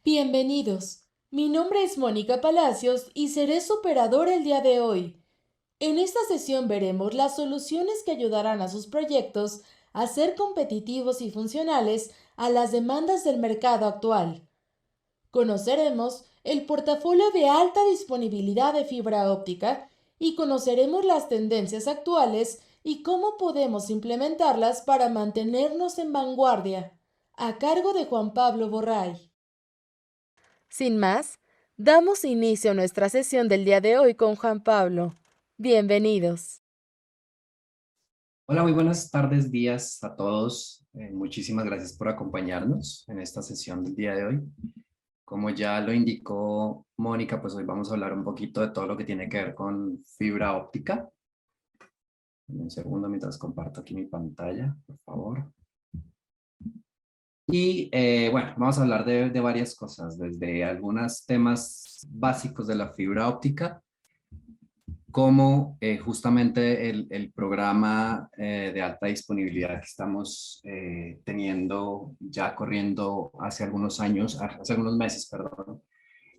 Bienvenidos. Mi nombre es Mónica Palacios y seré su operador el día de hoy. En esta sesión veremos las soluciones que ayudarán a sus proyectos a ser competitivos y funcionales a las demandas del mercado actual. Conoceremos el portafolio de alta disponibilidad de fibra óptica y conoceremos las tendencias actuales y cómo podemos implementarlas para mantenernos en vanguardia. A cargo de Juan Pablo Borray. Sin más, damos inicio a nuestra sesión del día de hoy con Juan Pablo. Bienvenidos. Hola, muy buenas tardes, días a todos. Muchísimas gracias por acompañarnos en esta sesión del día de hoy. Como ya lo indicó Mónica, pues hoy vamos a hablar un poquito de todo lo que tiene que ver con fibra óptica. Un segundo mientras comparto aquí mi pantalla, por favor. Y bueno, vamos a hablar de varias cosas, desde algunos temas básicos de la fibra óptica, como justamente el programa de alta disponibilidad que estamos teniendo ya corriendo hace algunos años, hace algunos meses, perdón,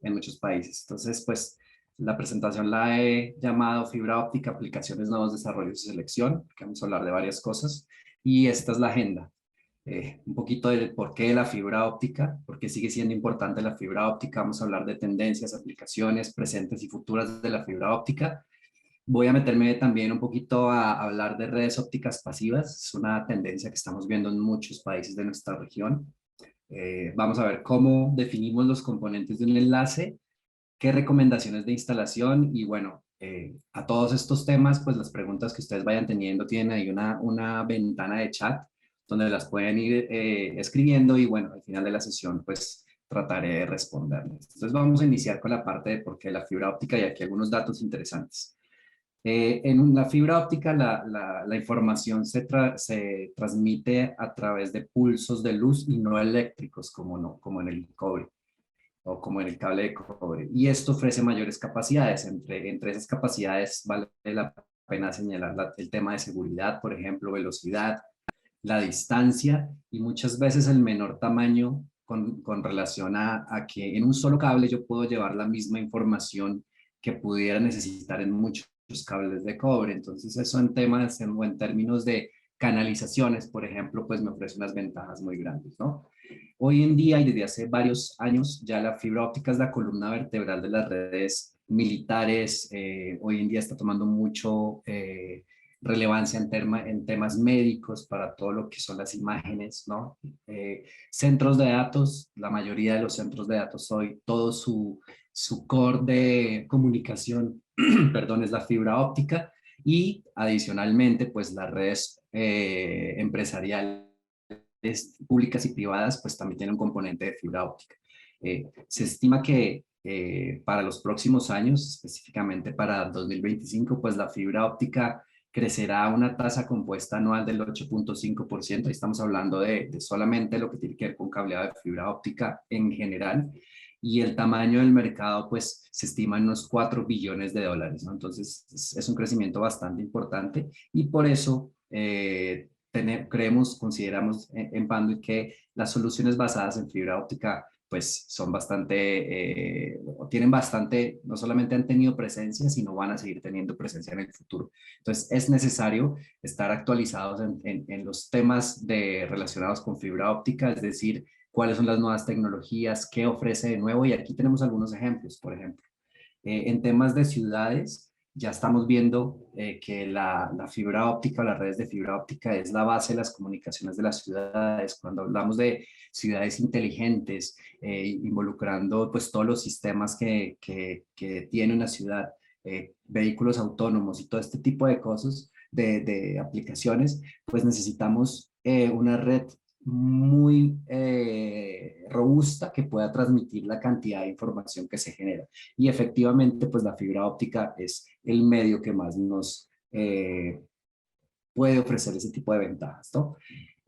en muchos países. Entonces, pues la presentación la he llamado Fibra Óptica, Aplicaciones, Nuevos Desarrollos y Selección, que vamos a hablar de varias cosas, y esta es la agenda. Un poquito del por qué la fibra óptica, por qué sigue siendo importante la fibra óptica. Vamos a hablar de tendencias, aplicaciones presentes y futuras de la fibra óptica. Voy a meterme también un poquito a hablar de redes ópticas pasivas. Es una tendencia que estamos viendo en muchos países de nuestra región. Vamos a ver cómo definimos los componentes de un enlace, qué recomendaciones de instalación y bueno, a todos estos temas, pues las preguntas que ustedes vayan teniendo tienen ahí una ventana de chat donde las pueden ir escribiendo y bueno, al final de la sesión pues trataré de responderles. Entonces vamos a iniciar con la parte de por qué la fibra óptica y aquí algunos datos interesantes. La fibra óptica la información se transmite a través de pulsos de luz y no eléctricos como, no, como en el cobre o como en el cable de cobre. Y esto ofrece mayores capacidades. Entre esas capacidades vale la pena señalar el tema de seguridad, por ejemplo, velocidad, la distancia y muchas veces el menor tamaño con relación a que en un solo cable yo puedo llevar la misma información que pudiera necesitar en muchos cables de cobre. Entonces eso en temas o en términos de canalizaciones, por ejemplo, pues me ofrece unas ventajas muy grandes, ¿no? Hoy en día y desde hace varios años ya la fibra óptica es la columna vertebral de las redes militares. Hoy en día está tomando mucho relevancia en temas médicos para todo lo que son las imágenes, ¿no? Centros de datos, la mayoría de los centros de datos hoy, todo su core de comunicación, perdón, es la fibra óptica y adicionalmente, pues las redes empresariales públicas y privadas, pues también tienen un componente de fibra óptica. Se estima que para los próximos años, específicamente para 2025, pues la fibra óptica crecerá a una tasa compuesta anual del 8.5%. Ahí estamos hablando de solamente lo que tiene que ver con cableado de fibra óptica en general. Y el tamaño del mercado, pues, se estima en unos 4 billones de dólares, ¿no? Entonces, es un crecimiento bastante importante y por eso creemos, consideramos en Panduit que las soluciones basadas en fibra óptica pues son bastante, tienen bastante, no solamente han tenido presencia, sino van a seguir teniendo presencia en el futuro. Entonces es necesario estar actualizados en los temas relacionados con fibra óptica, es decir, cuáles son las nuevas tecnologías, qué ofrece de nuevo, y aquí tenemos algunos ejemplos, por ejemplo. En temas de ciudades, ya estamos viendo que la fibra óptica o las redes de fibra óptica es la base de las comunicaciones de las ciudades. Cuando hablamos de ciudades inteligentes, involucrando pues todos los sistemas que tiene una ciudad, vehículos autónomos y todo este tipo de cosas, de aplicaciones, pues necesitamos una red muy robusta que pueda transmitir la cantidad de información que se genera. Y efectivamente, pues la fibra óptica es el medio que más nos puede ofrecer ese tipo de ventajas, ¿no?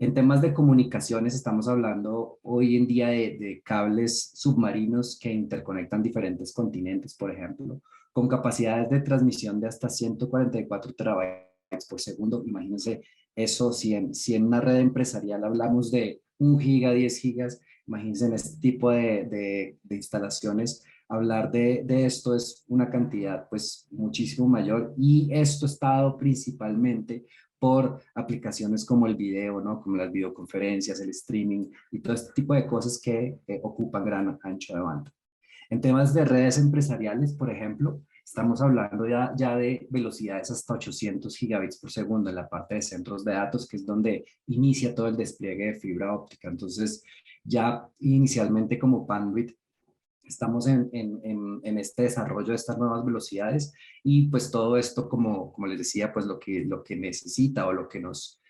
En temas de comunicaciones, estamos hablando hoy en día de cables submarinos que interconectan diferentes continentes, por ejemplo, con capacidades de transmisión de hasta 144 terabytes por segundo. Imagínense eso, si en una red empresarial hablamos de 1 giga, 10 gigas, Imagínense en este tipo de instalaciones, hablar de esto es una cantidad pues muchísimo mayor y esto está dado principalmente por aplicaciones como el video, ¿no? Como las videoconferencias, el streaming y todo este tipo de cosas que ocupan gran ancho de banda. En temas de redes empresariales, por ejemplo, estamos hablando ya de velocidades hasta 800 gigabits por segundo en la parte de centros de datos, que es donde inicia todo el despliegue de fibra óptica. Entonces, ya inicialmente como bandwidth, estamos en este desarrollo de estas nuevas velocidades y pues todo esto, como les decía, pues lo que necesita o lo que nos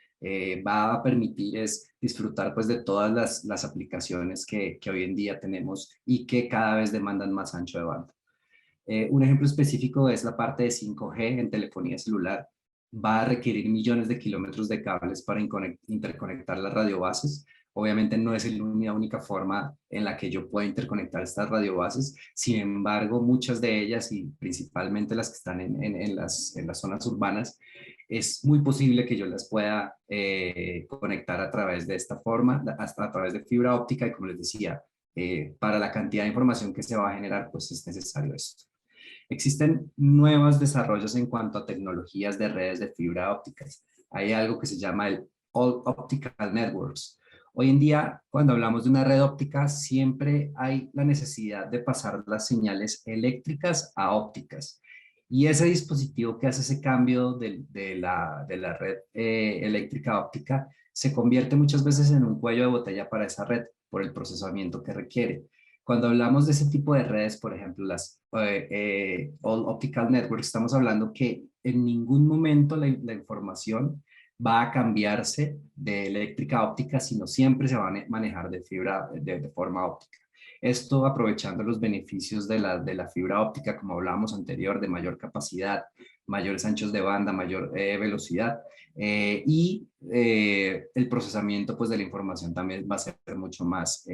va a permitir es disfrutar pues de todas las aplicaciones que hoy en día tenemos y que cada vez demandan más ancho de banda. Un ejemplo específico es la parte de 5G en telefonía celular. Va a requerir millones de kilómetros de cables para interconectar las radiobases. Obviamente no es la única forma en la que yo puedo interconectar estas radiobases. Sin embargo, muchas de ellas y principalmente las que están en las zonas urbanas, es muy posible que yo las pueda conectar a través de esta forma, hasta a través de fibra óptica y como les decía, para la cantidad de información que se va a generar, pues es necesario esto. Existen nuevos desarrollos en cuanto a tecnologías de redes de fibra ópticas. Hay algo que se llama el All Optical Networks. Hoy en día, cuando hablamos de una red óptica, siempre hay la necesidad de pasar las señales eléctricas a ópticas. Y ese dispositivo que hace ese cambio de la red eléctrica óptica se convierte muchas veces en un cuello de botella para esa red por el procesamiento que requiere. Cuando hablamos de ese tipo de redes, por ejemplo, las All Optical Networks, estamos hablando que en ningún momento la información va a cambiarse de eléctrica a óptica, sino siempre se va a manejar de fibra de forma óptica. Esto aprovechando los beneficios de la fibra óptica, como hablábamos anterior, de mayor capacidad, mayores anchos de banda, mayor velocidad y el procesamiento pues, de la información también va a ser mucho más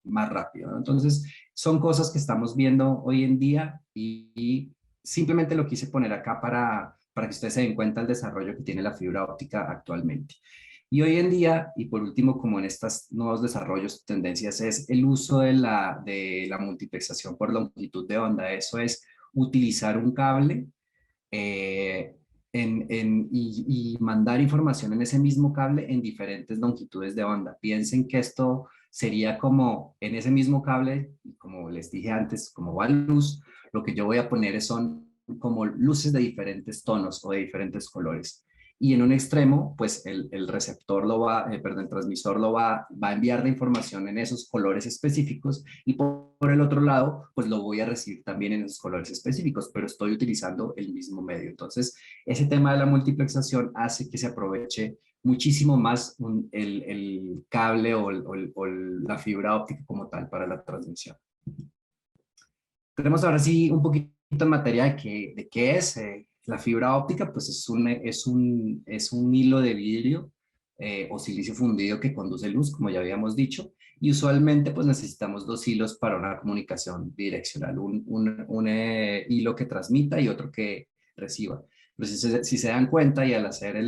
rápido, ¿no? Entonces, son cosas que estamos viendo hoy en día y simplemente lo quise poner acá para que ustedes se den cuenta del desarrollo que tiene la fibra óptica actualmente. Y hoy en día, y por último, como en estos nuevos desarrollos, tendencias, es el uso de la multiplexación por longitud de onda. Eso es utilizar un cable eh, y mandar información en ese mismo cable en diferentes longitudes de onda. Piensen que esto sería como en ese mismo cable, como les dije antes, como va luz, lo que yo voy a poner son como luces de diferentes tonos o de diferentes colores. Y en un extremo, pues el receptor el transmisor va a enviar la información en esos colores específicos y por el otro lado, pues lo voy a recibir también en esos colores específicos, pero estoy utilizando el mismo medio. Entonces, ese tema de la multiplexación hace que se aproveche muchísimo más el cable o la fibra óptica como tal para la transmisión. Tenemos ahora sí un poquito en materia de qué es la fibra óptica, pues es un hilo de vidrio o silicio fundido que conduce luz, como ya habíamos dicho, y usualmente pues necesitamos dos hilos para una comunicación bidireccional, un hilo que transmita y otro que reciba. Pero si se dan cuenta y al hacer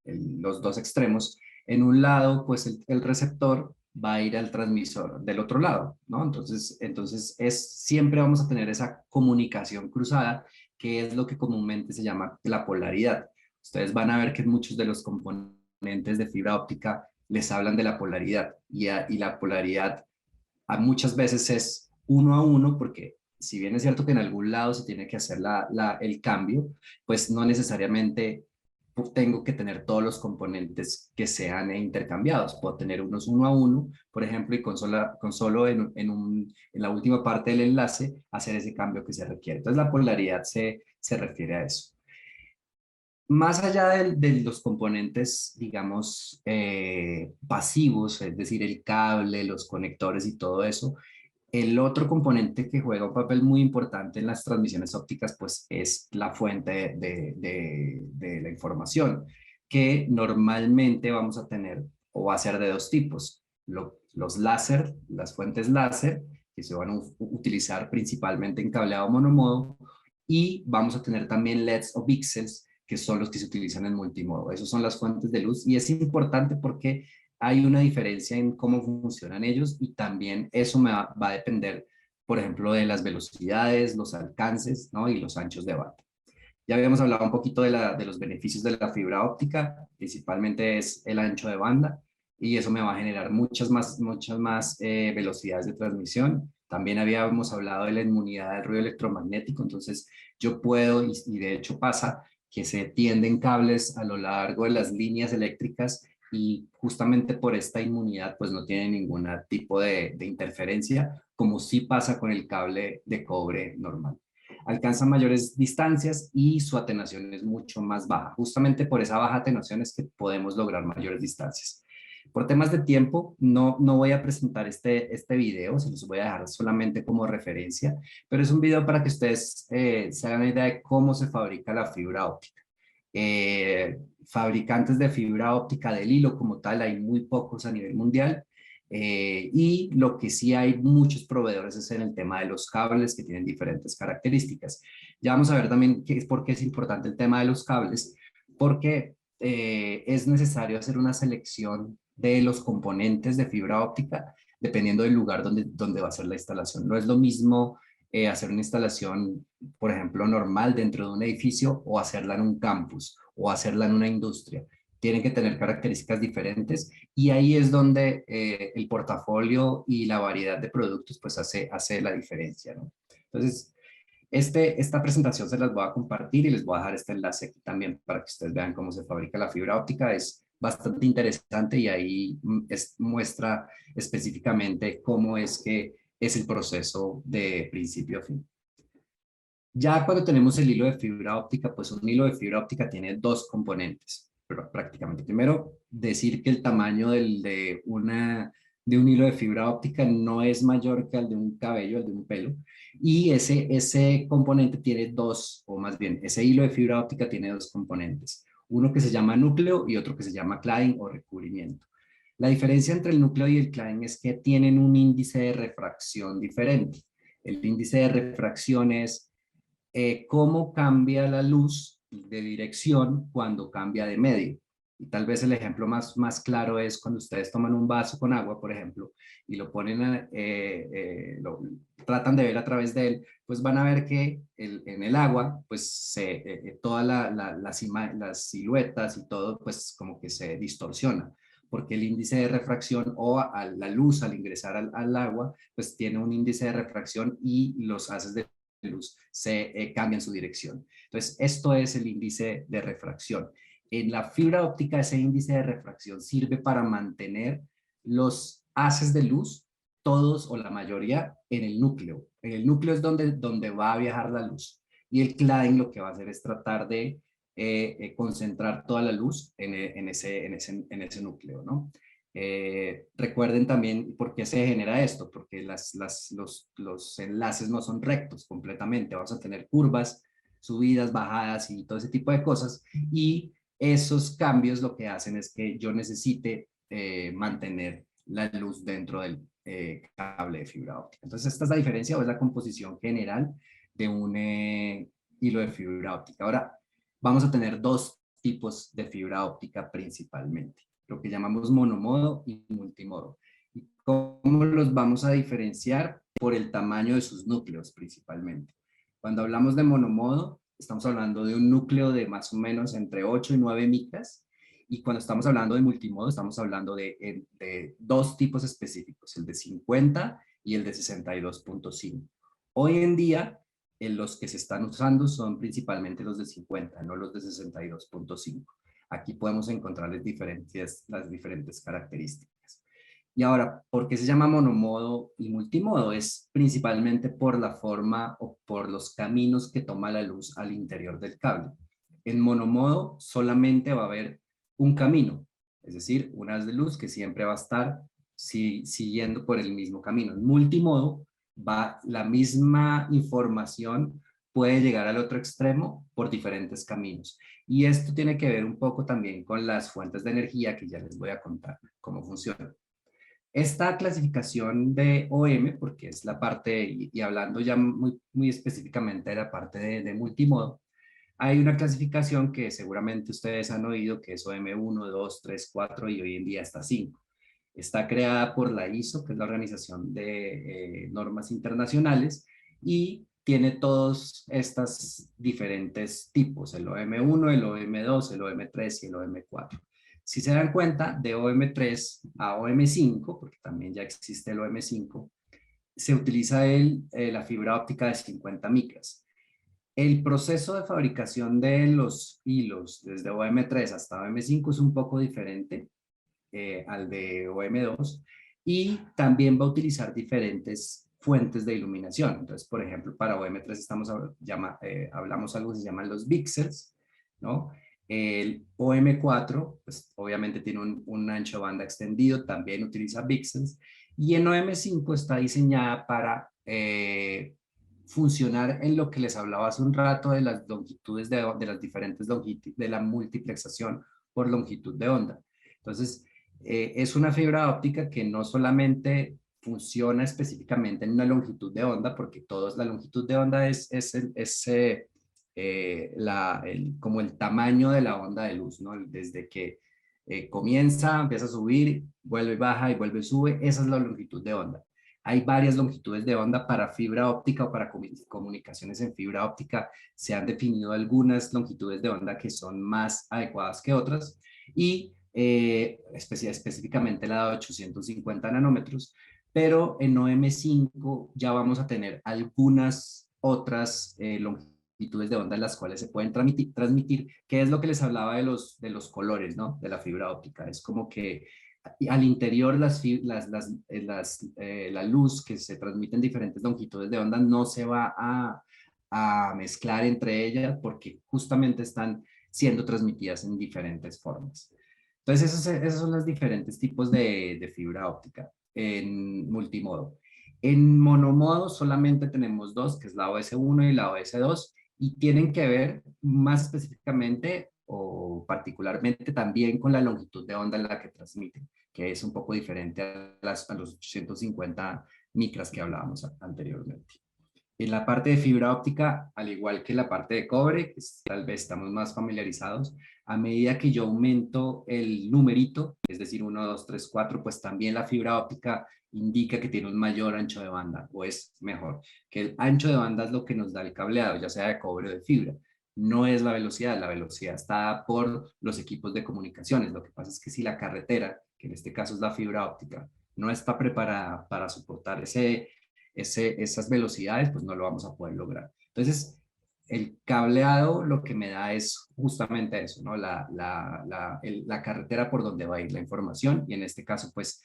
los dos extremos, en un lado pues el receptor va a ir al transmisor del otro lado, ¿no? Entonces siempre vamos a tener esa comunicación cruzada, que es lo que comúnmente se llama la polaridad. Ustedes van a ver que muchos de los componentes de fibra óptica les hablan de la polaridad y la polaridad muchas veces es uno a uno porque si bien es cierto que en algún lado se tiene que hacer el cambio, pues no necesariamente tengo que tener todos los componentes que sean intercambiados. Puedo tener unos uno a uno, por ejemplo, y con solo en la última parte del enlace hacer ese cambio que se requiere. Entonces la polaridad se refiere a eso. Más allá de los componentes, digamos, pasivos, es decir, el cable, los conectores y todo eso, el otro componente que juega un papel muy importante en las transmisiones ópticas, pues es la fuente de la información, que normalmente vamos a tener o va a ser de dos tipos. Los láser, las fuentes láser, que se van a utilizar principalmente en cableado monomodo, y vamos a tener también LEDs o VCSELs, que son los que se utilizan en multimodo. Esas son las fuentes de luz y es importante porque hay una diferencia en cómo funcionan ellos y también eso va a depender, por ejemplo, de las velocidades, los alcances, ¿no? Y los anchos de banda. Ya habíamos hablado un poquito de los beneficios de la fibra óptica, principalmente es el ancho de banda, y eso me va a generar muchas más velocidades de transmisión. También habíamos hablado de la inmunidad del ruido electromagnético, entonces yo puedo, y de hecho pasa, que se tienden cables a lo largo de las líneas eléctricas y justamente por esta inmunidad pues no tiene ningún tipo de interferencia, como sí pasa con el cable de cobre normal. Alcanza mayores distancias y su atenuación es mucho más baja. Justamente por esa baja atenuación es que podemos lograr mayores distancias. Por temas de tiempo, no voy a presentar este video, se los voy a dejar solamente como referencia, pero es un video para que ustedes se hagan una idea de cómo se fabrica la fibra óptica. Fabricantes de fibra óptica del hilo como tal, hay muy pocos a nivel mundial. Y lo que sí hay muchos proveedores es en el tema de los cables que tienen diferentes características. Ya vamos a ver también por qué es importante el tema de los cables, porque es necesario hacer una selección de los componentes de fibra óptica dependiendo del lugar donde va a ser la instalación. No es lo mismo hacer una instalación, por ejemplo, normal dentro de un edificio o hacerla en un campus o hacerla en una industria. Tienen que tener características diferentes y ahí es donde el portafolio y la variedad de productos pues hace la diferencia, ¿no? Entonces, esta presentación se las voy a compartir y les voy a dejar este enlace aquí también para que ustedes vean cómo se fabrica la fibra óptica. Es bastante interesante y ahí muestra específicamente cómo es que es el proceso de principio a fin. Ya cuando tenemos el hilo de fibra óptica, pues un hilo de fibra óptica tiene dos componentes, pero prácticamente. Primero, decir que el tamaño de un hilo de fibra óptica no es mayor que el de un cabello, el de un pelo, y ese componente tiene dos, o más bien, ese hilo de fibra óptica tiene dos componentes, uno que se llama núcleo y otro que se llama cladding o recubrimiento. La diferencia entre el núcleo y el cladding es que tienen un índice de refracción diferente. El índice de refracción es cómo cambia la luz de dirección cuando cambia de medio. Y tal vez el ejemplo más claro es cuando ustedes toman un vaso con agua, por ejemplo, y lo ponen, tratan de ver a través de él, pues van a ver que en el agua, pues todas las siluetas y todo, pues como que se distorsiona porque el índice de refracción o a la luz al ingresar al agua, pues tiene un índice de refracción y los haces de luz se cambian su dirección. Entonces, esto es el índice de refracción. En la fibra óptica, ese índice de refracción sirve para mantener los haces de luz, todos o la mayoría, en el núcleo. En el núcleo es donde va a viajar la luz. Y el cladding lo que va a hacer es tratar de concentrar toda la luz en ese núcleo, ¿no? Recuerden también por qué se genera esto, porque los enlaces no son rectos completamente, vamos a tener curvas, subidas, bajadas y todo ese tipo de cosas, y esos cambios lo que hacen es que yo necesite mantener la luz dentro del cable de fibra óptica. Entonces esta es la diferencia o es la composición general de un hilo de fibra óptica. Ahora vamos a tener dos tipos de fibra óptica principalmente, lo que llamamos monomodo y multimodo. ¿Y cómo los vamos a diferenciar? Por el tamaño de sus núcleos principalmente. Cuando hablamos de monomodo, estamos hablando de un núcleo de más o menos entre 8 y 9 micras, y cuando estamos hablando de multimodo, estamos hablando de dos tipos específicos, el de 50 y el de 62.5. Hoy en día, los que se están usando son principalmente los de 50, no los de 62.5. Aquí podemos encontrar las diferentes características. Y ahora, ¿por qué se llama monomodo y multimodo? Es principalmente por la forma o por los caminos que toma la luz al interior del cable. En monomodo solamente va a haber un camino, es decir, un haz de luz que siempre va a estar siguiendo por el mismo camino. En multimodo va la misma información, puede llegar al otro extremo por diferentes caminos. Y esto tiene que ver un poco también con las fuentes de energía que ya les voy a contar cómo funciona. Esta clasificación de OM, porque es la parte, y hablando ya muy específicamente de la parte de multimodo, hay una clasificación que seguramente ustedes han oído que es OM1, 2, 3, 4 y hoy en día hasta 5. Está creada por la ISO, que es la Organización de Normas Internacionales, y tiene todos estos diferentes tipos, el OM1, el OM2, el OM3 y el OM4. Si se dan cuenta, de OM3 a OM5, porque también ya existe el OM5, se utiliza la fibra óptica de 50 micras. El proceso de fabricación de los hilos desde OM3 hasta OM5 es un poco diferente al de OM2 y también va a utilizar diferentes fuentes de iluminación. Entonces, por ejemplo, para OM3 hablamos algo que se llaman los VCSELs, ¿no? El OM4, pues obviamente tiene un ancho de banda extendido, también utiliza VCSELs, y en OM5 está diseñada para funcionar en lo que les hablaba hace un rato de las longitudes de las diferentes longitudes, de la multiplexación por longitud de onda. Entonces, es una fibra óptica que no solamente funciona específicamente en una longitud de onda, porque la longitud de onda es como el tamaño de la onda de luz, ¿no? Desde que empieza a subir, vuelve baja y vuelve sube, esa es la longitud de onda. Hay varias longitudes de onda para fibra óptica o para comunicaciones en fibra óptica. Se han definido algunas longitudes de onda que son más adecuadas que otras y específicamente la de 850 nanómetros, pero en OM5 ya vamos a tener algunas otras longitudes de onda en las cuales se pueden transmitir, que es lo que les hablaba de los colores, ¿no? De la fibra óptica. Es como que al interior la luz que se transmite en diferentes longitudes de onda no se va a mezclar entre ellas porque justamente están siendo transmitidas en diferentes formas. Entonces, esos son los diferentes tipos de fibra óptica en multimodo. En monomodo solamente tenemos dos, que es la OS1 y la OS2, y tienen que ver más específicamente o particularmente también con la longitud de onda en la que transmiten, que es un poco diferente a los 850 micras que hablábamos anteriormente. En la parte de fibra óptica, al igual que la parte de cobre, que tal vez estamos más familiarizados, a medida que yo aumento el numerito, es decir, 1, 2, 3, 4, pues también la fibra óptica indica que tiene un mayor ancho de banda, o es mejor, que el ancho de banda es lo que nos da el cableado, ya sea de cobre o de fibra. No es la velocidad está por los equipos de comunicaciones. Lo que pasa es que si la carretera, que en este caso es la fibra óptica, no está preparada para soportar esas velocidades, pues no lo vamos a poder lograr. Entonces, el cableado lo que me da es justamente eso, ¿no? La carretera por donde va a ir la información y en este caso, pues,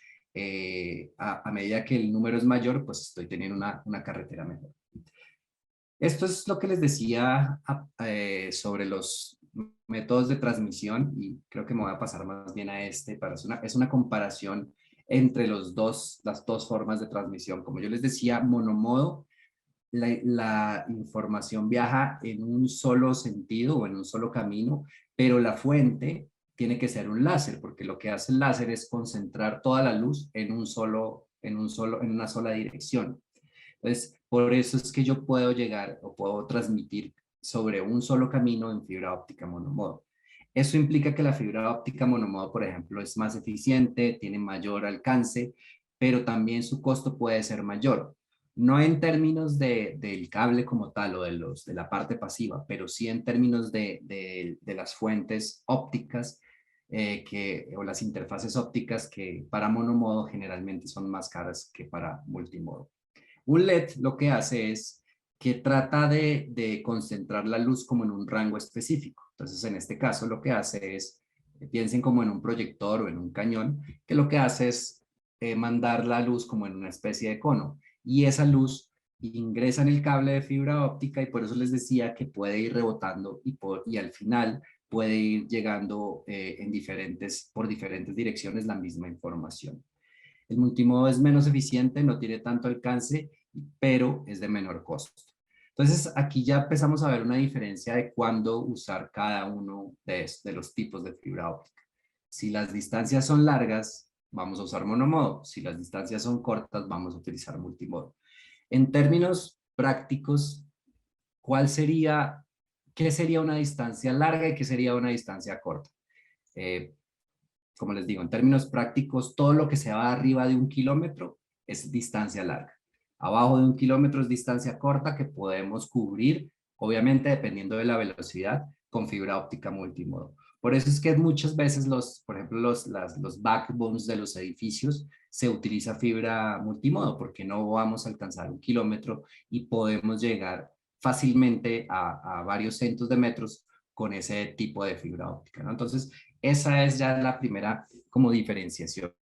a medida que el número es mayor, pues estoy teniendo una carretera mejor. Esto es lo que les decía sobre los métodos de transmisión y creo que me voy a pasar más bien a es una comparación entre las dos formas de transmisión. Como yo les decía, monomodo, la información viaja en un solo sentido o en un solo camino, pero la fuente tiene que ser un láser, porque lo que hace el láser es concentrar toda la luz en en una sola dirección. Entonces, por eso es que yo puedo llegar o puedo transmitir sobre un solo camino en fibra óptica monomodo. Eso implica que la fibra óptica monomodo, por ejemplo, es más eficiente, tiene mayor alcance, pero también su costo puede ser mayor. No en términos del cable como tal o de la parte pasiva, pero sí en términos de las fuentes ópticas o las interfaces ópticas que para monomodo generalmente son más caras que para multimodo. Un LED lo que hace es que trata de concentrar la luz como en un rango específico. Entonces, en este caso, lo que hace es, piensen como en un proyector o en un cañón, que lo que hace es mandar la luz como en una especie de cono. Y esa luz ingresa en el cable de fibra óptica y por eso les decía que puede ir rebotando y al final puede ir llegando por diferentes direcciones la misma información. El multimodo es menos eficiente, no tiene tanto alcance, pero es de menor costo. Entonces, aquí ya empezamos a ver una diferencia de cuándo usar cada uno de los tipos de fibra óptica. Si las distancias son largas, vamos a usar monomodo. Si las distancias son cortas, vamos a utilizar multimodo. En términos prácticos, ¿qué sería una distancia larga y qué sería una distancia corta? como les digo, en términos prácticos, todo lo que se va arriba de 1 kilómetro es distancia larga. Abajo de 1 kilómetro es distancia corta que podemos cubrir, obviamente dependiendo de la velocidad, con fibra óptica multimodo. Por eso es que muchas veces por ejemplo, los backbones de los edificios se utiliza fibra multimodo porque no vamos a alcanzar 1 kilómetro y podemos llegar fácilmente a varios cientos de metros con ese tipo de fibra óptica, ¿no? Entonces, esa es ya la primera como diferenciación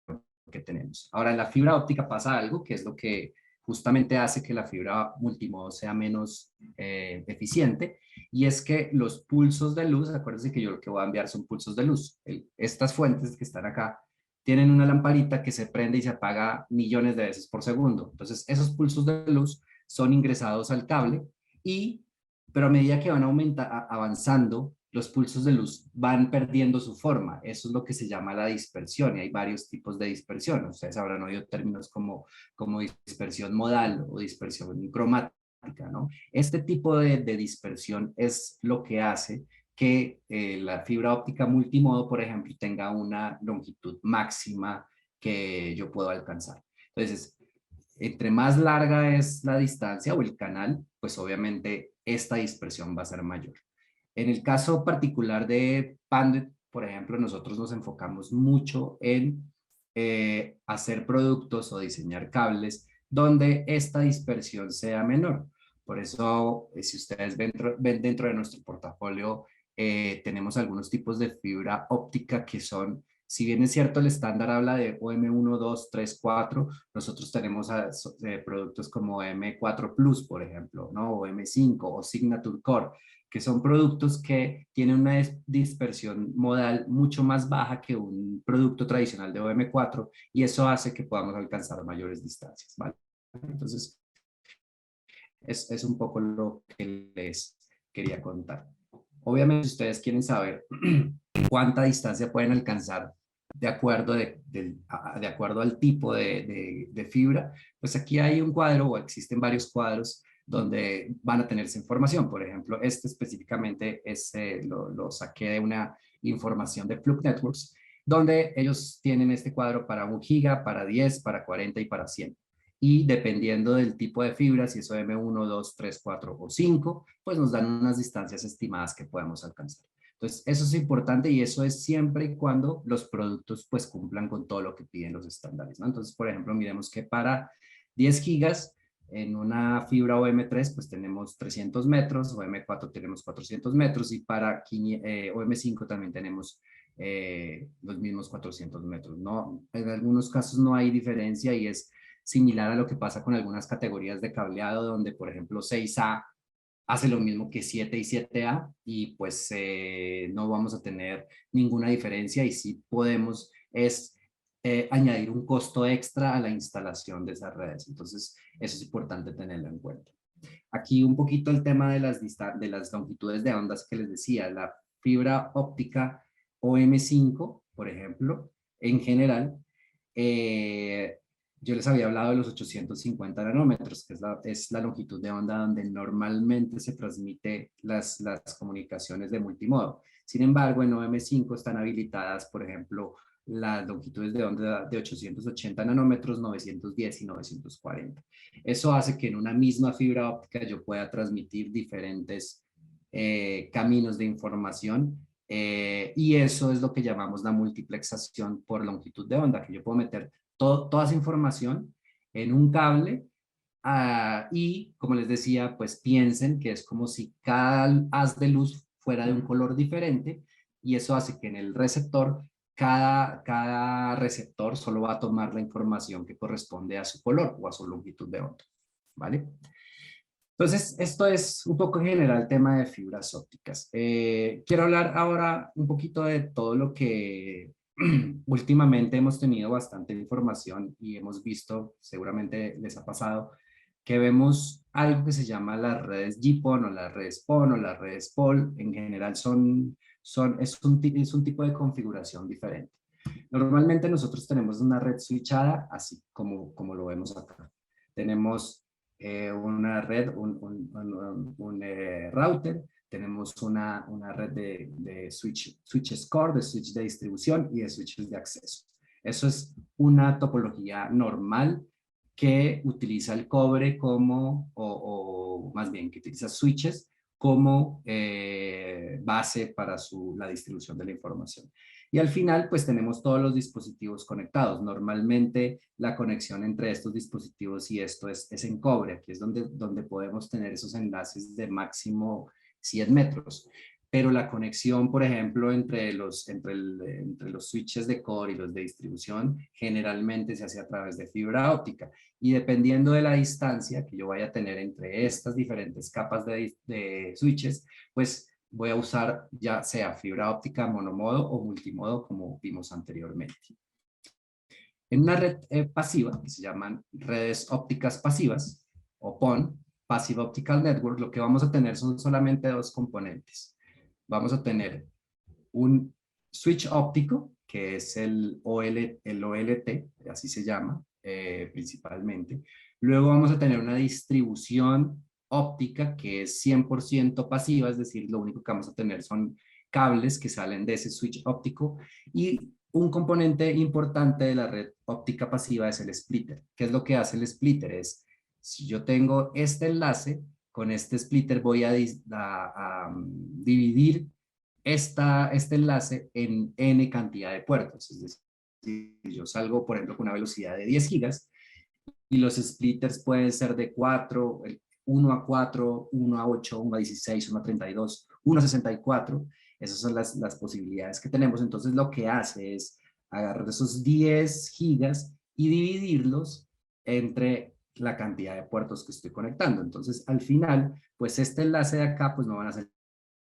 que tenemos. Ahora, en la fibra óptica pasa algo que es lo que justamente hace que la fibra multimodo sea menos eficiente, y es que los pulsos de luz, acuérdense que yo lo que voy a enviar son pulsos de luz. Estas fuentes que están acá tienen una lamparita que se prende y se apaga millones de veces por segundo. Entonces, esos pulsos de luz son ingresados al cable pero a medida que van avanzando, los pulsos de luz van perdiendo su forma. Eso es lo que se llama la dispersión, y hay varios tipos de dispersión. Ustedes habrán oído términos como dispersión modal o dispersión cromática, ¿no? Este tipo de dispersión es lo que hace que la fibra óptica multimodo, por ejemplo, tenga una longitud máxima que yo puedo alcanzar. Entonces, entre más larga es la distancia o el canal, pues obviamente esta dispersión va a ser mayor. En el caso particular de Panduit, por ejemplo, nosotros nos enfocamos mucho en hacer productos o diseñar cables donde esta dispersión sea menor. Por eso, si ustedes ven dentro de nuestro portafolio, tenemos algunos tipos de fibra óptica que son, si bien es cierto, el estándar habla de OM1, 2, 3, 4, nosotros tenemos productos como M4 Plus, por ejemplo, ¿no? O M5 o Signature Core, que son productos que tienen una dispersión modal mucho más baja que un producto tradicional de OM4, y eso hace que podamos alcanzar mayores distancias, ¿vale? Entonces, es un poco lo que les quería contar. Obviamente, si ustedes quieren saber cuánta distancia pueden alcanzar de acuerdo, de acuerdo al tipo de fibra, pues aquí hay un cuadro o existen varios cuadros donde van a tener esa información. Por ejemplo, este específicamente lo saqué de una información de Plug Networks, donde ellos tienen este cuadro para 1 giga, para 10, para 40 y para 100. Y dependiendo del tipo de fibra, si es M1, 2, 3, 4 o 5, pues nos dan unas distancias estimadas que podemos alcanzar. Entonces, eso es importante, y eso es siempre y cuando los productos pues cumplan con todo lo que piden los estándares, ¿no? Entonces, por ejemplo, miremos que para 10 gigas en una fibra OM3 pues tenemos 300 metros, OM4 tenemos 400 metros, y para OM5 también tenemos los mismos 400 metros, ¿no? En algunos casos no hay diferencia, y es similar a lo que pasa con algunas categorías de cableado, donde por ejemplo 6A hace lo mismo que 7 y 7A, y pues no vamos a tener ninguna diferencia, y sí podemos añadir un costo extra a la instalación de esas redes. Entonces, eso es importante tenerlo en cuenta. Aquí un poquito el tema de las longitudes de ondas que les decía. La fibra óptica OM5, por ejemplo, en general, eh, yo les había hablado de los 850 nanómetros, que es la longitud de onda donde normalmente se transmite las comunicaciones de multimodo. Sin embargo, en OM5 están habilitadas, por ejemplo, las longitudes de onda de 880 nanómetros, 910 y 940. Eso hace que en una misma fibra óptica yo pueda transmitir diferentes caminos de información, y eso es lo que llamamos la multiplexación por longitud de onda, que yo puedo meter toda esa información en un cable, y como les decía, pues piensen que es como si cada haz de luz fuera de un color diferente, y eso hace que en el receptor cada receptor solo va a tomar la información que corresponde a su color o a su longitud de onda, ¿vale? Entonces, esto es un poco en general el tema de fibras ópticas. Quiero hablar ahora un poquito de todo lo que últimamente hemos tenido bastante información y hemos visto, seguramente les ha pasado, que vemos algo que se llama las redes GPON o las redes PON o las redes POL. En general es un tipo de configuración diferente. Normalmente nosotros tenemos una red switchada, así como lo vemos acá. Tenemos una red, un router, tenemos una red de switches core, de switch de distribución y de switches de acceso. Eso es una topología normal que utiliza el cobre como, o más bien, que utiliza switches como base para la distribución de la información. Y al final, pues tenemos todos los dispositivos conectados. Normalmente la conexión entre estos dispositivos y esto es en cobre. Aquí es donde podemos tener esos enlaces de máximo 100 metros. Pero la conexión, por ejemplo, entre los switches de core y los de distribución, generalmente se hace a través de fibra óptica. Y dependiendo de la distancia que yo vaya a tener entre estas diferentes capas de switches, pues voy a usar ya sea fibra óptica monomodo o multimodo, como vimos anteriormente. En una red pasiva, que se llaman redes ópticas pasivas, o PON, Passive Optical Network, lo que vamos a tener son solamente dos componentes. Vamos a tener un switch óptico, que es el OLT, así se llama principalmente. Luego vamos a tener una distribución óptica que es 100% pasiva, es decir, lo único que vamos a tener son cables que salen de ese switch óptico, y un componente importante de la red óptica pasiva es el splitter. ¿Qué es lo que hace el splitter? Es, si yo tengo este enlace, con este splitter voy a dividir este enlace en n cantidad de puertos. Es decir, yo salgo, por ejemplo, con una velocidad de 10 gigas y los splitters pueden ser de 4, 1 a 4, 1 a 8, 1 a 16, 1 a 32, 1 a 64. Esas son las posibilidades que tenemos. Entonces lo que hace es agarrar esos 10 gigas y dividirlos entre la cantidad de puertos que estoy conectando. Entonces al final, pues este enlace de acá, pues no van a ser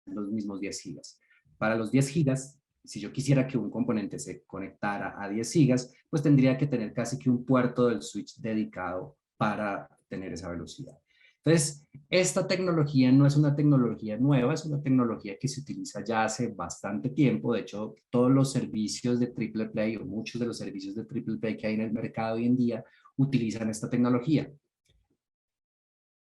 los mismos 10 gigas. Para los 10 gigas, si yo quisiera que un componente se conectara a 10 gigas, pues tendría que tener casi que un puerto del switch dedicado para tener esa velocidad. Entonces, esta tecnología no es una tecnología nueva, es una tecnología que se utiliza ya hace bastante tiempo. De hecho, todos los servicios de Triple Play o muchos de los servicios de Triple Play que hay en el mercado hoy en día utilizan esta tecnología.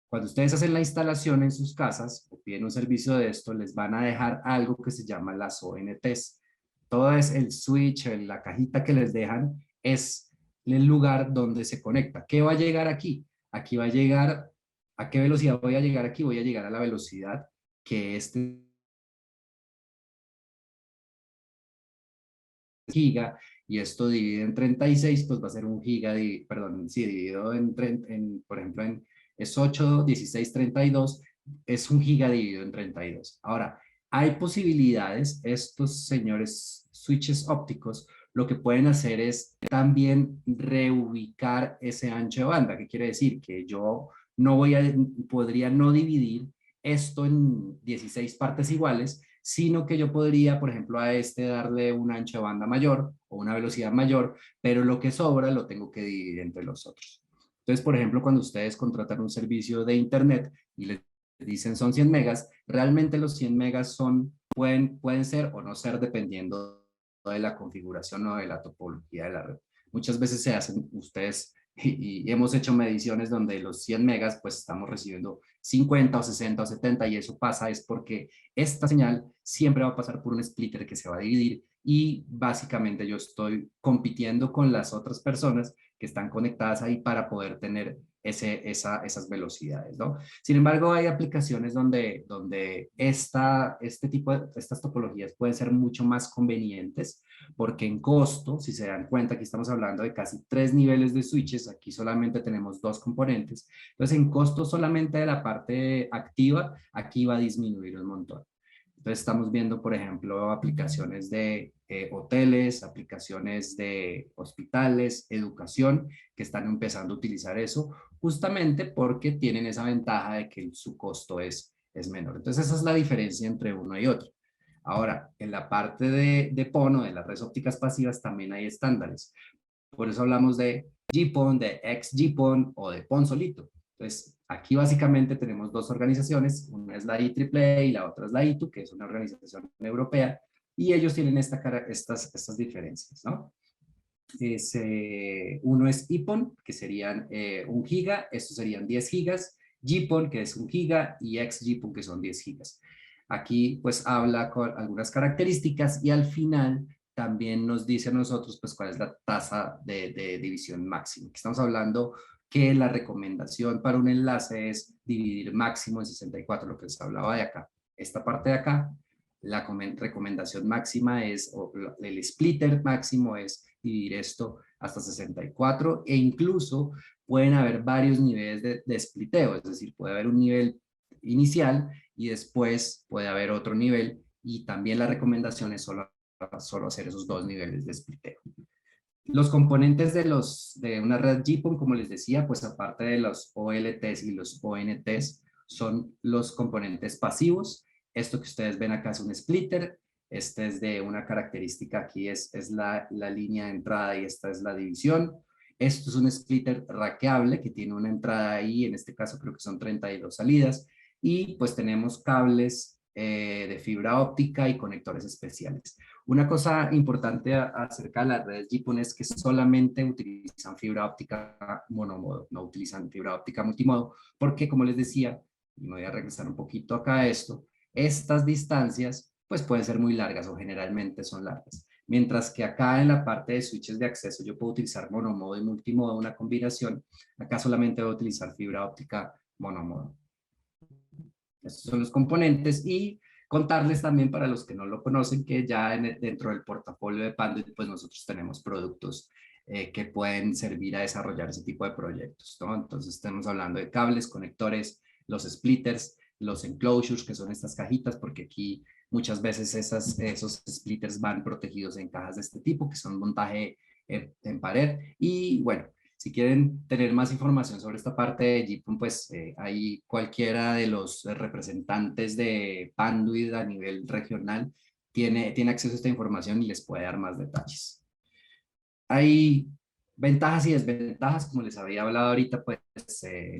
Cuando ustedes hacen la instalación en sus casas o piden un servicio de esto, les van a dejar algo que se llama las ONTs. Todo es el switch, la cajita que les dejan, es el lugar donde se conecta. ¿Qué va a llegar aquí? Aquí va a llegar, ¿a qué velocidad voy a llegar aquí? Voy a llegar a la velocidad que este giga, y esto dividido en 36, pues va a ser un giga, perdón, sí, dividido por ejemplo, es 8, 16, 32, es un giga dividido en 32. Ahora, hay posibilidades, estos señores switches ópticos, lo que pueden hacer es también reubicar ese ancho de banda. ¿Qué quiere decir? Que yo no podría no dividir esto en 16 partes iguales, sino que yo podría, por ejemplo, a este darle un ancho de banda mayor o una velocidad mayor, pero lo que sobra lo tengo que dividir entre los otros. Entonces, por ejemplo, cuando ustedes contratan un servicio de internet y les dicen son 100 megas, realmente los 100 megas pueden ser o no ser dependiendo de la configuración o de la topología de la red. Muchas veces se hacen ustedes y hemos hecho mediciones donde los 100 megas pues estamos recibiendo 50 o 60 o 70, y eso pasa es porque esta señal siempre va a pasar por un splitter que se va a dividir, y básicamente yo estoy compitiendo con las otras personas que están conectadas ahí para poder tener esas velocidades, ¿no? Sin embargo, hay aplicaciones donde estas topologías pueden ser mucho más convenientes, porque en costo, si se dan cuenta, aquí estamos hablando de casi 3 niveles de switches, aquí solamente tenemos 2 componentes, entonces en costo solamente de la parte activa, aquí va a disminuir un montón. Entonces estamos viendo, por ejemplo, aplicaciones de hoteles, aplicaciones de hospitales, educación, que están empezando a utilizar eso, justamente porque tienen esa ventaja de que su costo es menor. Entonces esa es la diferencia entre uno y otro. Ahora, en la parte de PON o de las redes ópticas pasivas también hay estándares. Por eso hablamos de GPON, de ex-GPON o de PON solito. Entonces, aquí básicamente tenemos dos organizaciones, una es la IEEE y la otra es la ITU, que es una organización europea, y ellos tienen estas diferencias, ¿no? Uno es IPON, que serían 1 giga, estos serían 10 gigas, GPON, que es 1 giga, y ex-GPON, que son 10 gigas. Aquí pues habla con algunas características y al final también nos dice a nosotros pues cuál es la tasa de división máxima. Aquí estamos hablando que la recomendación para un enlace es dividir máximo en 64, lo que les hablaba de acá. Esta parte de acá, la recomendación máxima es, o el splitter máximo es dividir esto hasta 64 e incluso pueden haber varios niveles de spliteo, es decir, puede haber un nivel inicial y después puede haber otro nivel y también la recomendación es solo hacer esos dos niveles de spliteo. Los componentes de una red GPON, como les decía, pues aparte de los OLTs y los ONTs, son los componentes pasivos. Esto que ustedes ven acá es un splitter. Este es de una característica, aquí es la línea de entrada y esta es la división. Esto es un splitter raqueable que tiene una entrada ahí, en este caso creo que son 32 salidas. Y pues tenemos cables de fibra óptica y conectores especiales. Una cosa importante acerca de las redes GPON es que solamente utilizan fibra óptica monomodo, no utilizan fibra óptica multimodo, porque como les decía, y me voy a regresar un poquito acá a esto, estas distancias pues pueden ser muy largas o generalmente son largas. Mientras que acá en la parte de switches de acceso yo puedo utilizar monomodo y multimodo, una combinación, acá solamente voy a utilizar fibra óptica monomodo. Estos son los componentes y contarles también para los que no lo conocen que ya dentro del portafolio de Panduit pues nosotros tenemos productos que pueden servir a desarrollar ese tipo de proyectos, ¿no? Entonces estamos hablando de cables, conectores, los splitters, los enclosures que son estas cajitas porque aquí muchas veces esos splitters van protegidos en cajas de este tipo que son montaje en pared y bueno, si quieren tener más información sobre esta parte de GPON, pues ahí cualquiera de los representantes de Panduit a nivel regional tiene acceso a esta información y les puede dar más detalles. Hay ventajas y desventajas, como les había hablado ahorita, pues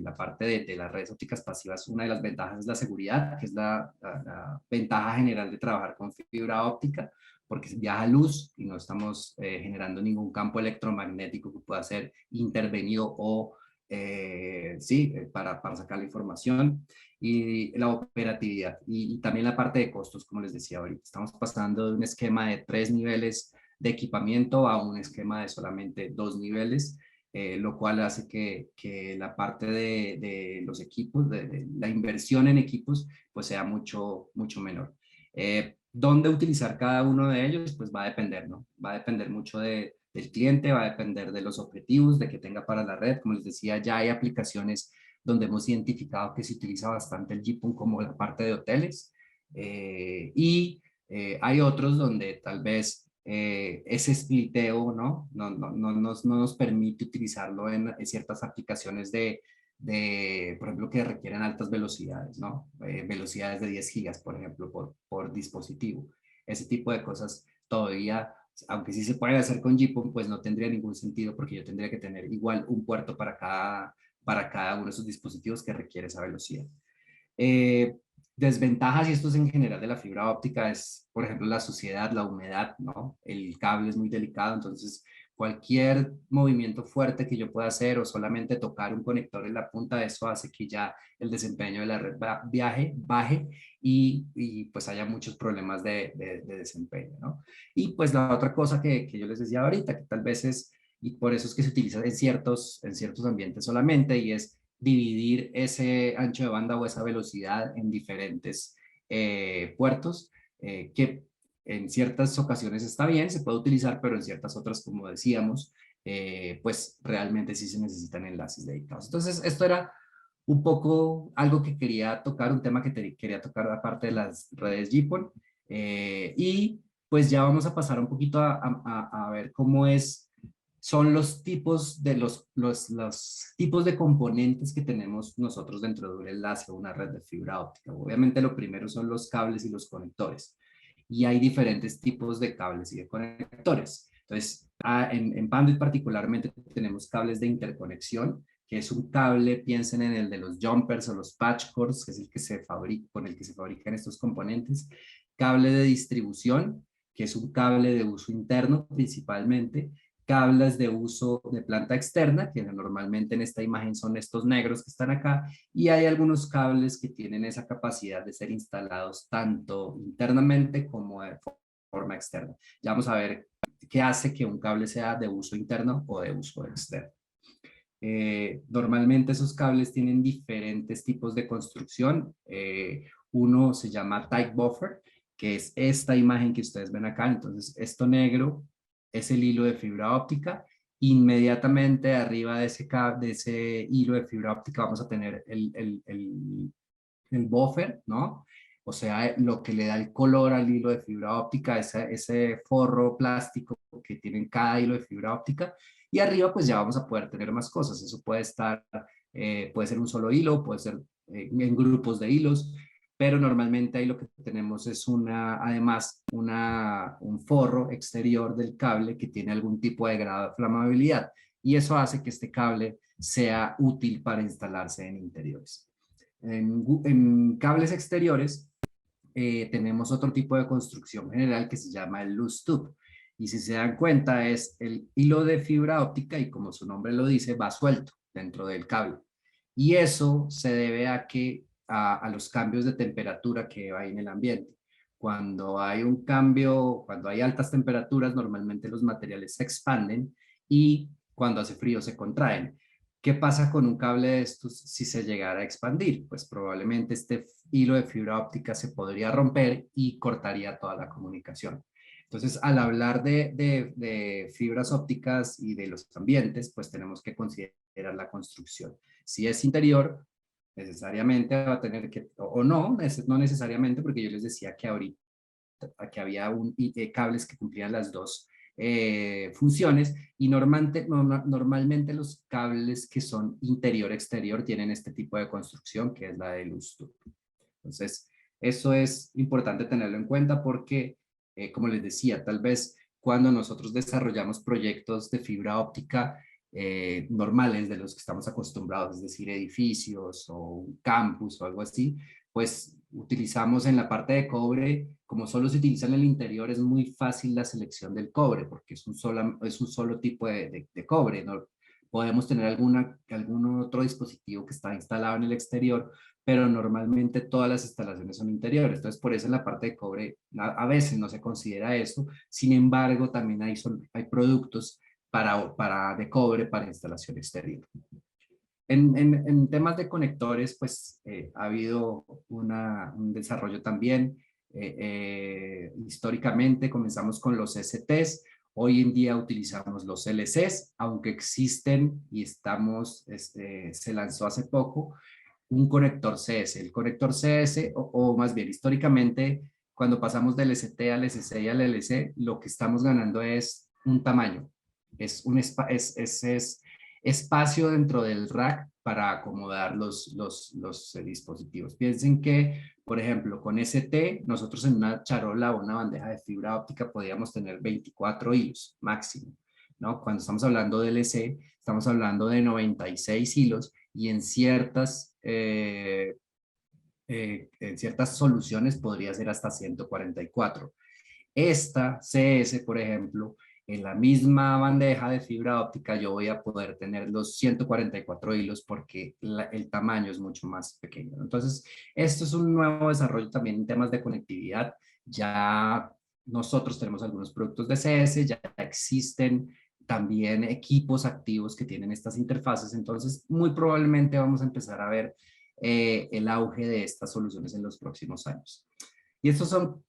la parte de las redes ópticas pasivas, una de las ventajas es la seguridad, que es la ventaja general de trabajar con fibra óptica, porque viaja luz y no estamos generando ningún campo electromagnético que pueda ser intervenido o para sacar la información y la operatividad y también la parte de costos, como les decía ahorita. Estamos pasando de un esquema de 3 niveles de equipamiento a un esquema de solamente 2 niveles, lo cual hace que la parte de los equipos, de la inversión en equipos, pues sea mucho menor. ¿Dónde utilizar cada uno de ellos? Pues va a depender, ¿no? Va a depender mucho del cliente, va a depender de los objetivos, de que tenga para la red. Como les decía, ya hay aplicaciones donde hemos identificado que se utiliza bastante el GPON como la parte de hoteles y hay otros donde tal vez ese spliteo no nos permite utilizarlo en ciertas aplicaciones por ejemplo, que requieren altas velocidades, ¿no? Velocidades de 10 gigas, por ejemplo, por dispositivo. Ese tipo de cosas todavía, aunque sí se puede hacer con GPON, pues no tendría ningún sentido porque yo tendría que tener igual un puerto para cada uno de esos dispositivos que requiere esa velocidad. Desventajas, y esto es en general de la fibra óptica, es, por ejemplo, la suciedad, la humedad, ¿no? El cable es muy delicado, entonces cualquier movimiento fuerte que yo pueda hacer o solamente tocar un conector en la punta, eso hace que ya el desempeño de la red baje y pues haya muchos problemas de desempeño, ¿no? Y pues la otra cosa que yo les decía ahorita, que tal vez es, y por eso es que se utiliza en ciertos ambientes solamente, y es dividir ese ancho de banda o esa velocidad en diferentes puertos, que en ciertas ocasiones está bien, se puede utilizar, pero en ciertas otras, como decíamos, pues realmente sí se necesitan enlaces dedicados. Entonces, esto era un poco algo que quería tocar, un tema que quería tocar aparte de las redes GPON, y pues ya vamos a pasar un poquito a ver cómo son los tipos de los tipos de componentes que tenemos nosotros dentro de un enlace o una red de fibra óptica. Obviamente lo primero son los cables y los conectores. Y hay diferentes tipos de cables y de conectores. Entonces, en Panduit particularmente tenemos cables de interconexión, que es un cable, piensen en el de los jumpers o los patch cords, que es el que se fabrica, con el que se fabrican estos componentes. Cable de distribución, que es un cable de uso interno principalmente, cables de uso de planta externa, que normalmente en esta imagen son estos negros que están acá, y hay algunos cables que tienen esa capacidad de ser instalados tanto internamente como de forma externa. Ya vamos a ver qué hace que un cable sea de uso interno o de uso externo. Normalmente esos cables tienen diferentes tipos de construcción. Uno se llama tight buffer, que es esta imagen que ustedes ven acá. Entonces, esto negro es el hilo de fibra óptica. Inmediatamente arriba de ese hilo de fibra óptica vamos a tener el buffer, ¿no? O sea, lo que le da el color al hilo de fibra óptica, ese forro plástico que tiene en cada hilo de fibra óptica. Y arriba pues ya vamos a poder tener más cosas. Eso puede estar, puede ser un solo hilo, puede ser en grupos de hilos, pero normalmente ahí lo que tenemos es además un forro exterior del cable que tiene algún tipo de grado de flamabilidad. Y eso hace que este cable sea útil para instalarse en interiores. En cables exteriores tenemos otro tipo de construcción general que se llama el loose tube. Y si se dan cuenta es el hilo de fibra óptica y como su nombre lo dice, va suelto dentro del cable. Y eso se debe a los cambios de temperatura que hay en el ambiente. Cuando hay un cambio, cuando hay altas temperaturas, normalmente los materiales se expanden y cuando hace frío se contraen. ¿Qué pasa con un cable de estos si se llegara a expandir? Pues probablemente este hilo de fibra óptica se podría romper y cortaría toda la comunicación. Entonces, al hablar de fibras ópticas y de los ambientes, pues tenemos que considerar la construcción. Si es interior, necesariamente va a tener que, o no, no necesariamente, porque yo les decía que ahorita que había cables que cumplían las dos funciones y normalmente los cables que son interior-exterior tienen este tipo de construcción que es la de loose tube. Entonces, eso es importante tenerlo en cuenta porque, como les decía, tal vez cuando nosotros desarrollamos proyectos de fibra óptica normales de los que estamos acostumbrados, es decir, edificios o un campus o algo así, pues utilizamos en la parte de cobre, como solo se utiliza en el interior, es muy fácil la selección del cobre porque es un solo tipo de cobre, ¿no? Podemos tener algún otro dispositivo que está instalado en el exterior, pero normalmente todas las instalaciones son interiores. Entonces, por eso en la parte de cobre a veces no se considera eso. Sin embargo, también hay productos de cobre para instalación exterior. En temas de conectores, pues ha habido un desarrollo también. Históricamente comenzamos con los STs, hoy en día utilizamos los LCs, aunque existen y se lanzó hace poco un conector CS. El conector CS, o más bien históricamente, cuando pasamos del ST al SC y al LC, lo que estamos ganando es un tamaño, es espacio dentro del rack para acomodar los dispositivos. Piensen que, por ejemplo, con ST, nosotros en una charola o una bandeja de fibra óptica podíamos tener 24 hilos máximo, ¿no? Cuando estamos hablando de LC, estamos hablando de 96 hilos y en ciertas soluciones podría ser hasta 144. Esta CS, por ejemplo, en la misma bandeja de fibra óptica yo voy a poder tener los 144 hilos porque el tamaño es mucho más pequeño. Entonces, esto es un nuevo desarrollo también en temas de conectividad. Ya nosotros tenemos algunos productos de CS, ya existen también equipos activos que tienen estas interfaces, entonces muy probablemente vamos a empezar a ver el auge de estas soluciones en los próximos años. Y estos son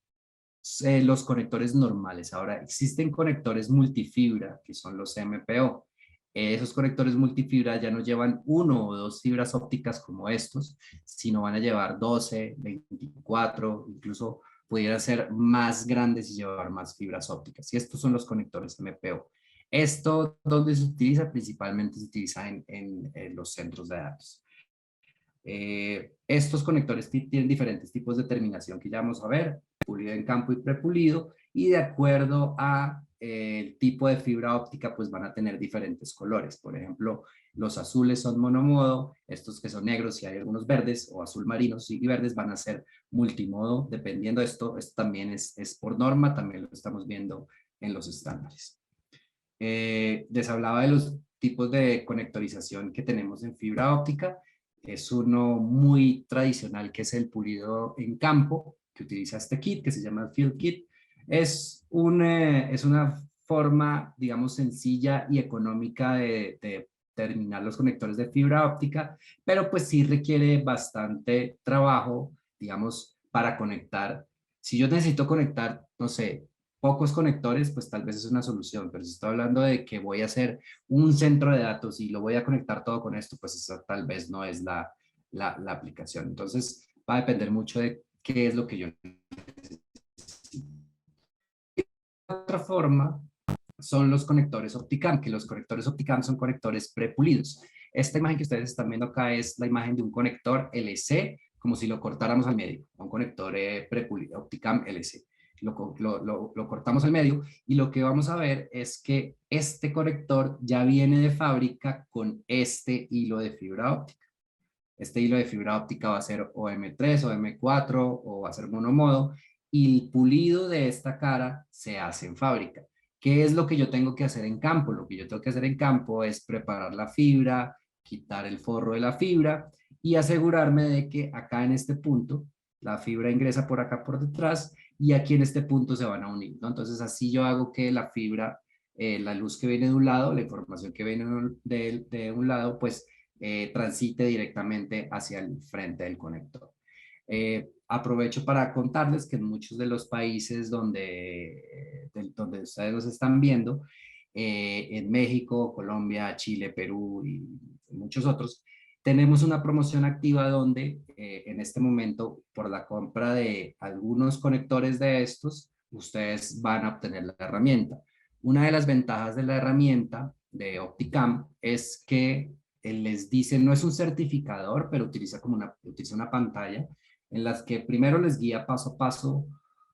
los conectores normales. Ahora, existen conectores multifibra, que son los MPO. Esos conectores multifibra ya no llevan uno o dos fibras ópticas como estos, sino van a llevar 12, 24, incluso pudieran ser más grandes y llevar más fibras ópticas. Y estos son los conectores MPO. Esto, ¿dónde se utiliza? Principalmente se utiliza en los centros de datos. Estos conectores tienen diferentes tipos de terminación que ya vamos a ver, pulido en campo y prepulido, y de acuerdo a el tipo de fibra óptica, pues van a tener diferentes colores. Por ejemplo, los azules son monomodo, estos que son negros y hay algunos verdes, o azul marinos y verdes van a ser multimodo, dependiendo de esto también es por norma, también lo estamos viendo en los estándares. Les hablaba de los tipos de conectorización que tenemos en fibra óptica. Es uno muy tradicional, que es el pulido en campo, que utiliza este kit, que se llama Field Kit. Es una forma, digamos, sencilla y económica de terminar los conectores de fibra óptica, pero pues sí requiere bastante trabajo, digamos, para conectar. Si yo necesito conectar, no sé, pocos conectores, pues tal vez es una solución, pero si estoy hablando de que voy a hacer un centro de datos y lo voy a conectar todo con esto, pues esa tal vez no es la aplicación. Entonces va a depender mucho de qué es lo que yo necesito. Otra forma son los conectores Opticam, que los conectores Opticam son conectores prepulidos. Esta imagen que ustedes están viendo acá es la imagen de un conector LC, como si lo cortáramos al medio, un conector prepulido, Opticam LC. Lo cortamos al medio y lo que vamos a ver es que este conector ya viene de fábrica con este hilo de fibra óptica. Este hilo de fibra óptica va a ser o M3 o M4 o va a ser monomodo y el pulido de esta cara se hace en fábrica. ¿Qué es lo que yo tengo que hacer en campo? Lo que yo tengo que hacer en campo es preparar la fibra, quitar el forro de la fibra y asegurarme de que acá en este punto la fibra ingresa por acá por detrás y aquí en este punto se van a unir, ¿no? Entonces así yo hago que la fibra, la luz que viene de un lado, la información que viene de un lado, pues transite directamente hacia el frente del conector. Aprovecho para contarles que en muchos de los países donde ustedes nos están viendo, en México, Colombia, Chile, Perú y muchos otros, tenemos una promoción activa donde en este momento, por la compra de algunos conectores de estos, ustedes van a obtener la herramienta. Una de las ventajas de la herramienta de Opticam es que les dice, no es un certificador, pero utiliza una pantalla en las que primero les guía paso a paso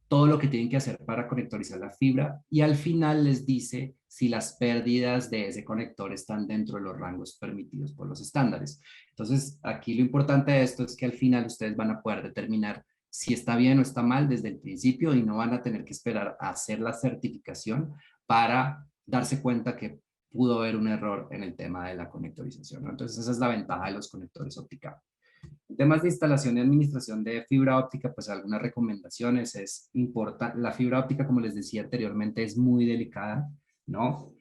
todo lo que tienen que hacer para conectorizar la fibra y al final les dice si las pérdidas de ese conector están dentro de los rangos permitidos por los estándares. Entonces, aquí lo importante de esto es que al final ustedes van a poder determinar si está bien o está mal desde el principio y no van a tener que esperar a hacer la certificación para darse cuenta que pudo haber un error en el tema de la conectorización, ¿no? Entonces, esa es la ventaja de los conectores óptica. En temas de instalación y administración de fibra óptica, pues algunas recomendaciones es importante. La fibra óptica, como les decía anteriormente, es muy delicada, ¿no?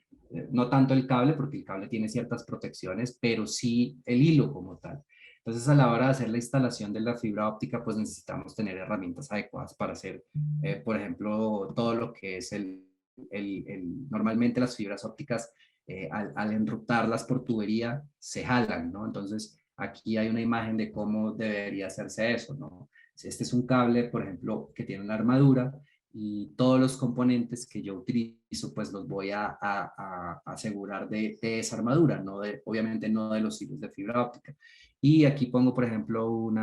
No tanto el cable, porque el cable tiene ciertas protecciones, pero sí el hilo como tal. Entonces, a la hora de hacer la instalación de la fibra óptica, pues necesitamos tener herramientas adecuadas para hacer, por ejemplo, todo lo que es normalmente las fibras ópticas, al enrutarlas por tubería, se jalan, ¿no? Entonces, aquí hay una imagen de cómo debería hacerse eso, ¿no? Este es un cable, por ejemplo, que tiene una armadura y todos los componentes que yo utilizo, pues los voy a asegurar de esa armadura, obviamente no de los hilos de fibra óptica. Y aquí pongo, por ejemplo, un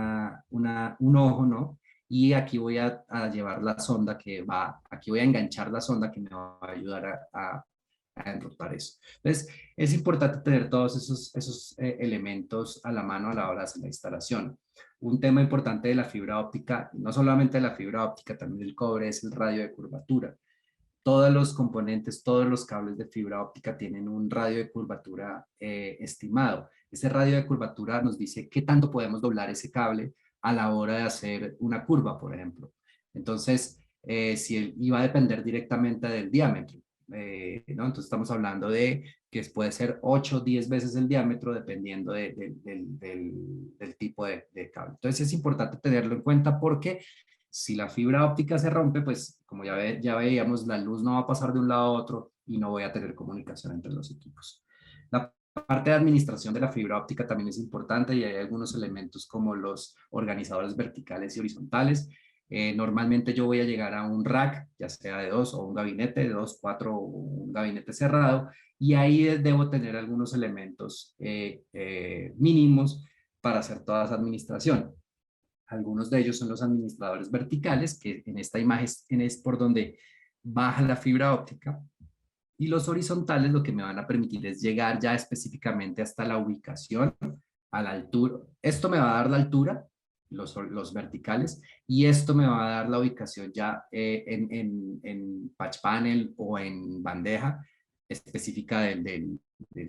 ojo, ¿no? Y aquí voy a llevar la sonda aquí voy a enganchar la sonda que me va a ayudar a enrutar eso. Entonces, es importante tener todos esos elementos a la mano a la hora de hacer la instalación. Un tema importante de la fibra óptica, no solamente de la fibra óptica, también del cobre, es el radio de curvatura. Todos los componentes, todos los cables de fibra óptica tienen un radio de curvatura estimado. Ese radio de curvatura nos dice qué tanto podemos doblar ese cable a la hora de hacer una curva, por ejemplo. Entonces, y va a depender directamente del diámetro. ¿No? Entonces estamos hablando de que puede ser 8 o 10 veces el diámetro dependiendo del tipo de cable. Entonces es importante tenerlo en cuenta porque si la fibra óptica se rompe, pues como ya veíamos, la luz no va a pasar de un lado a otro y no voy a tener comunicación entre los equipos. La parte de administración de la fibra óptica también es importante y hay algunos elementos como los organizadores verticales y horizontales. Normalmente yo voy a llegar a un rack, ya sea de dos o un gabinete de dos, cuatro o un gabinete cerrado, y ahí debo tener algunos elementos mínimos para hacer toda esa administración. Algunos de ellos son los administradores verticales, que en esta imagen es por donde baja la fibra óptica, y los horizontales lo que me van a permitir es llegar ya específicamente hasta la ubicación, a la altura. Esto me va a dar la altura, los verticales, y esto me va a dar la ubicación ya en patch panel o en bandeja, específica del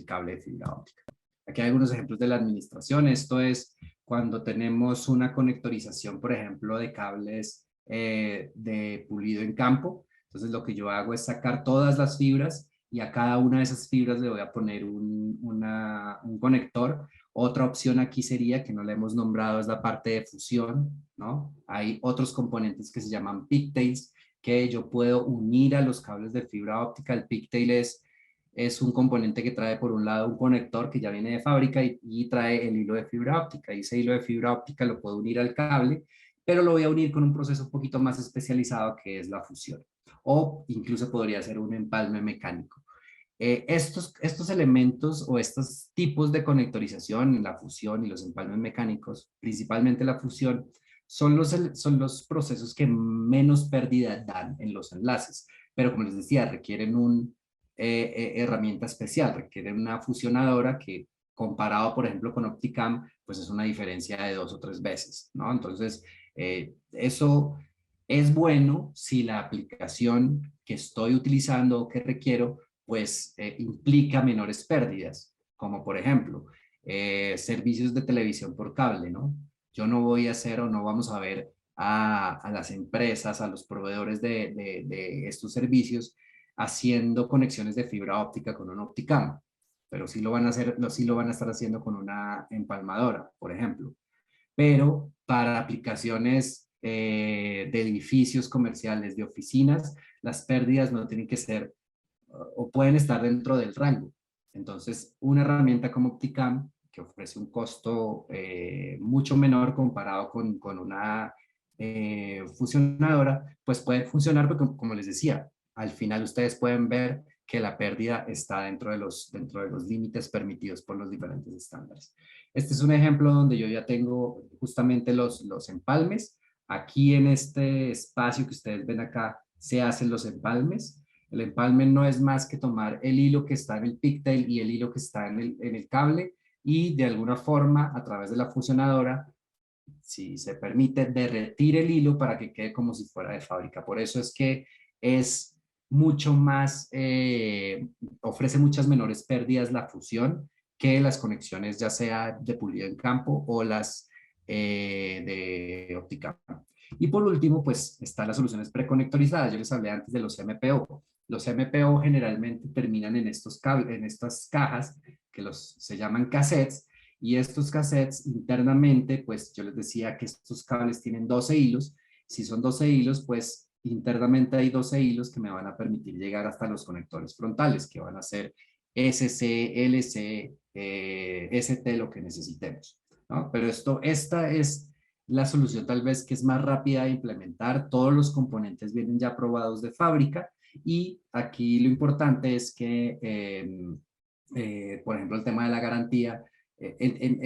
cable de fibra óptica. Aquí hay algunos ejemplos de la administración. Esto es cuando tenemos una conectorización, por ejemplo, de cables de pulido en campo. Entonces lo que yo hago es sacar todas las fibras y a cada una de esas fibras le voy a poner un conector. Otra opción aquí sería, que no la hemos nombrado, es la parte de fusión, ¿no? Hay otros componentes que se llaman pigtails, que yo puedo unir a los cables de fibra óptica. El pigtail es un componente que trae por un lado un conector que ya viene de fábrica y trae el hilo de fibra óptica. Y ese hilo de fibra óptica lo puedo unir al cable, pero lo voy a unir con un proceso un poquito más especializado que es la fusión. O incluso podría ser un empalme mecánico. Estos elementos o estos tipos de conectorización, la fusión y los empalmes mecánicos, principalmente la fusión, son los procesos que menos pérdida dan en los enlaces. Pero como les decía, requieren una herramienta especial, requieren una fusionadora que comparado, por ejemplo, con Opticam, pues es una diferencia de 2 o 3 veces, ¿no? Entonces, eso es bueno si la aplicación que estoy utilizando o que requiero pues implica menores pérdidas, como por ejemplo servicios de televisión por cable, ¿no? Yo no voy a hacer o no vamos a ver a las empresas, a los proveedores de estos servicios haciendo conexiones de fibra óptica con un Opticam, pero sí lo van a hacer, sí lo van a estar haciendo con una empalmadora, por ejemplo. Pero para aplicaciones de edificios comerciales, de oficinas, las pérdidas no tienen que ser o pueden estar dentro del rango. Entonces, una herramienta como Opticam, que ofrece un costo mucho menor comparado con una fusionadora, pues puede funcionar porque, como les decía, al final ustedes pueden ver que la pérdida está dentro de los límites permitidos por los diferentes estándares. Este es un ejemplo donde yo ya tengo justamente los empalmes. Aquí en este espacio que ustedes ven acá se hacen los empalmes. El empalme no es más que tomar el hilo que está en el pigtail y el hilo que está en el cable y de alguna forma a través de la fusionadora, si se permite, derretir el hilo para que quede como si fuera de fábrica. Por eso es que es mucho más, ofrece muchas menores pérdidas la fusión que las conexiones ya sea de pulido en campo o las de óptica. Y por último, pues están las soluciones preconectorizadas. Yo les hablé antes de los MPO. Los MPO generalmente terminan en estos cables, en estas cajas que se llaman cassettes, y estos cassettes internamente, pues yo les decía que estos cables tienen 12 hilos. Si son 12 hilos, pues internamente hay 12 hilos que me van a permitir llegar hasta los conectores frontales, que van a ser SC, LC, ST, lo que necesitemos, ¿no? Pero esta es la solución tal vez que es más rápida de implementar. Todos los componentes vienen ya probados de fábrica y aquí lo importante es que, por ejemplo, el tema de la garantía,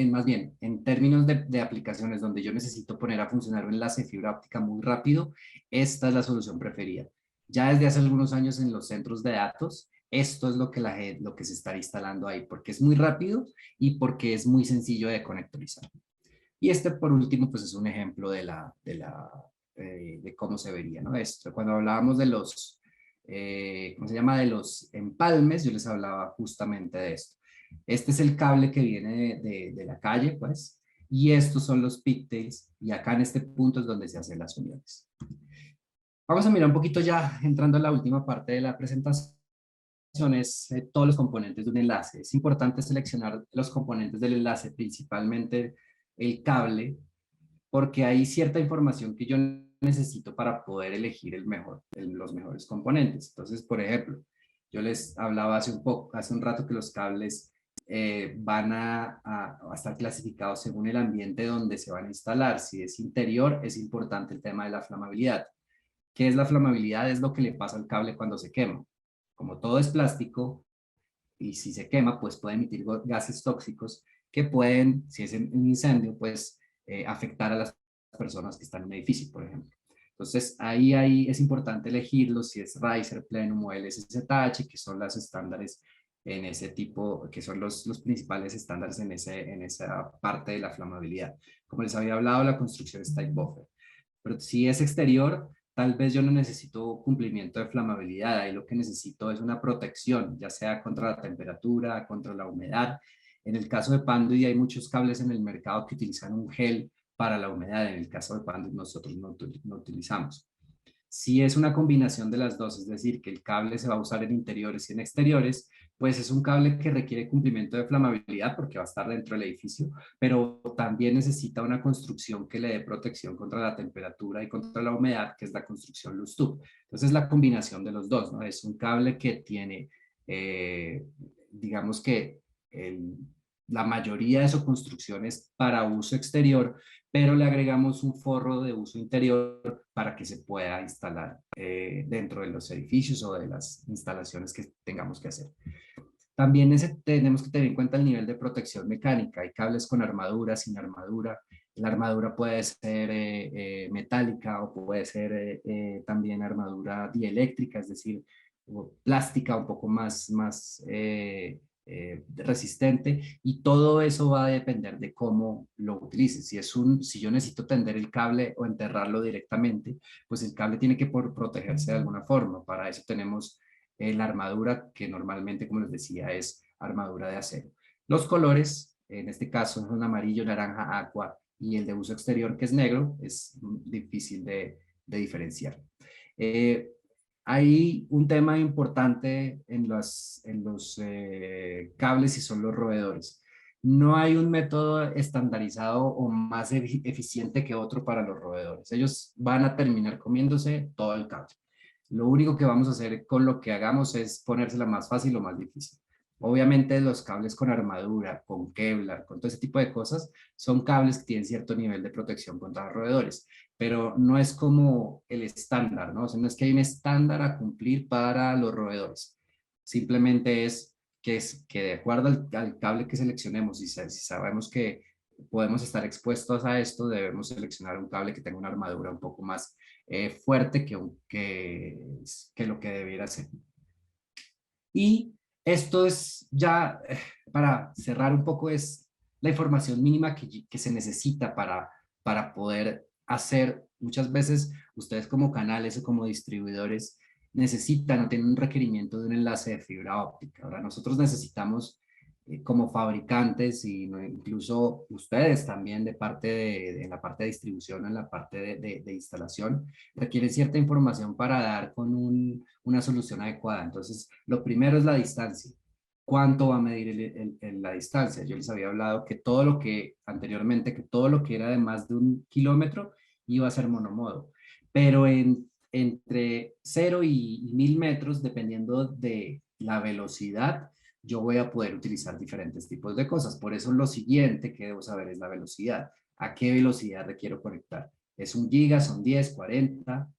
más bien, en términos de aplicaciones donde yo necesito poner a funcionar un enlace de fibra óptica muy rápido, esta es la solución preferida. Ya desde hace algunos años en los centros de datos, esto es lo que, lo que se está instalando ahí, porque es muy rápido y porque es muy sencillo de conectorizar. Y este, por último, pues es un ejemplo de cómo se vería, ¿no? Esto, cuando hablábamos de los, ¿cómo se llama? De los empalmes, yo les hablaba justamente de esto. Este es el cable que viene de la calle, pues, y estos son los pigtails, y acá en este punto es donde se hacen las uniones. Vamos a mirar un poquito ya, entrando a la última parte de la presentación, es todos los componentes de un enlace. Es importante seleccionar los componentes del enlace, principalmente el cable, porque hay cierta información que yo necesito para poder elegir los mejores componentes. Entonces, por ejemplo, yo les hablaba hace un rato que los cables van a estar clasificados según el ambiente donde se van a instalar. Si es interior, es importante el tema de la flamabilidad. ¿Qué es la flamabilidad? Es lo que le pasa al cable cuando se quema. Como todo es plástico, y si se quema, pues puede emitir gases tóxicos que pueden, si es un incendio, pues afectar a las personas que están en un edificio, por ejemplo. Entonces, ahí es importante elegirlos, si es Riser, Plenum o LSZH, que son los estándares en ese tipo, que son los principales estándares en esa parte de la flamabilidad. Como les había hablado, la construcción es type buffer. Pero si es exterior, tal vez yo no necesito cumplimiento de flamabilidad, ahí lo que necesito es una protección, ya sea contra la temperatura, contra la humedad. En el caso de Panduit hay muchos cables en el mercado que utilizan un gel para la humedad, en el caso de Panduit nosotros no utilizamos. Si es una combinación de las dos, es decir, que el cable se va a usar en interiores y en exteriores, pues es un cable que requiere cumplimiento de flamabilidad porque va a estar dentro del edificio, pero también necesita una construcción que le dé protección contra la temperatura y contra la humedad, que es la construcción Lustub. Entonces, la combinación de los dos, ¿no? Es un cable que tiene, digamos que la mayoría de su construcción es para uso exterior, pero le agregamos un forro de uso interior para que se pueda instalar dentro de los edificios o de las instalaciones que tengamos que hacer. También tenemos que tener en cuenta el nivel de protección mecánica. Hay cables con armadura, sin armadura. La armadura puede ser metálica o puede ser también armadura dieléctrica, es decir, plástica un poco más resistente, y todo eso va a depender de cómo lo utilices. Si yo necesito tender el cable o enterrarlo directamente, pues el cable tiene que protegerse de alguna forma. Para eso tenemos la armadura, que normalmente, como les decía, es armadura de acero. Los colores, en este caso, son amarillo, naranja, aqua, y el de uso exterior, que es negro, es difícil de diferenciar. Hay un tema importante en los cables, y son los roedores. No hay un método estandarizado o más eficiente que otro para los roedores. Ellos van a terminar comiéndose todo el cable. Lo único que vamos a hacer con lo que hagamos es ponérsela más fácil o más difícil. Obviamente los cables con armadura, con Kevlar, con todo ese tipo de cosas, son cables que tienen cierto nivel de protección contra roedores, pero no es como el estándar, ¿no? O sea, no es que hay un estándar a cumplir para los roedores. Simplemente es que de acuerdo al cable que seleccionemos, si sabemos que podemos estar expuestos a esto, debemos seleccionar un cable que tenga una armadura un poco más fuerte que lo que debiera ser. Y esto es ya, para cerrar un poco, es la información mínima que se necesita para poder hacer. Muchas veces ustedes como canales o como distribuidores necesitan o tienen un requerimiento de un enlace de fibra óptica. Ahora nosotros necesitamos como fabricantes, y incluso ustedes también de parte de la parte de distribución, en la parte de instalación, requieren cierta información para dar con una solución adecuada. Entonces, lo primero es la distancia. ¿Cuánto va a medir la distancia? Yo les había hablado que todo lo que anteriormente, que todo lo que era de más de 1 kilómetro iba a ser monomodo, pero entre 0 y 1000 metros, dependiendo de la velocidad, yo voy a poder utilizar diferentes tipos de cosas. Por eso lo siguiente que debo saber es la velocidad. ¿A qué velocidad requiero conectar? ¿Es 1 giga? ¿Son 10, 40?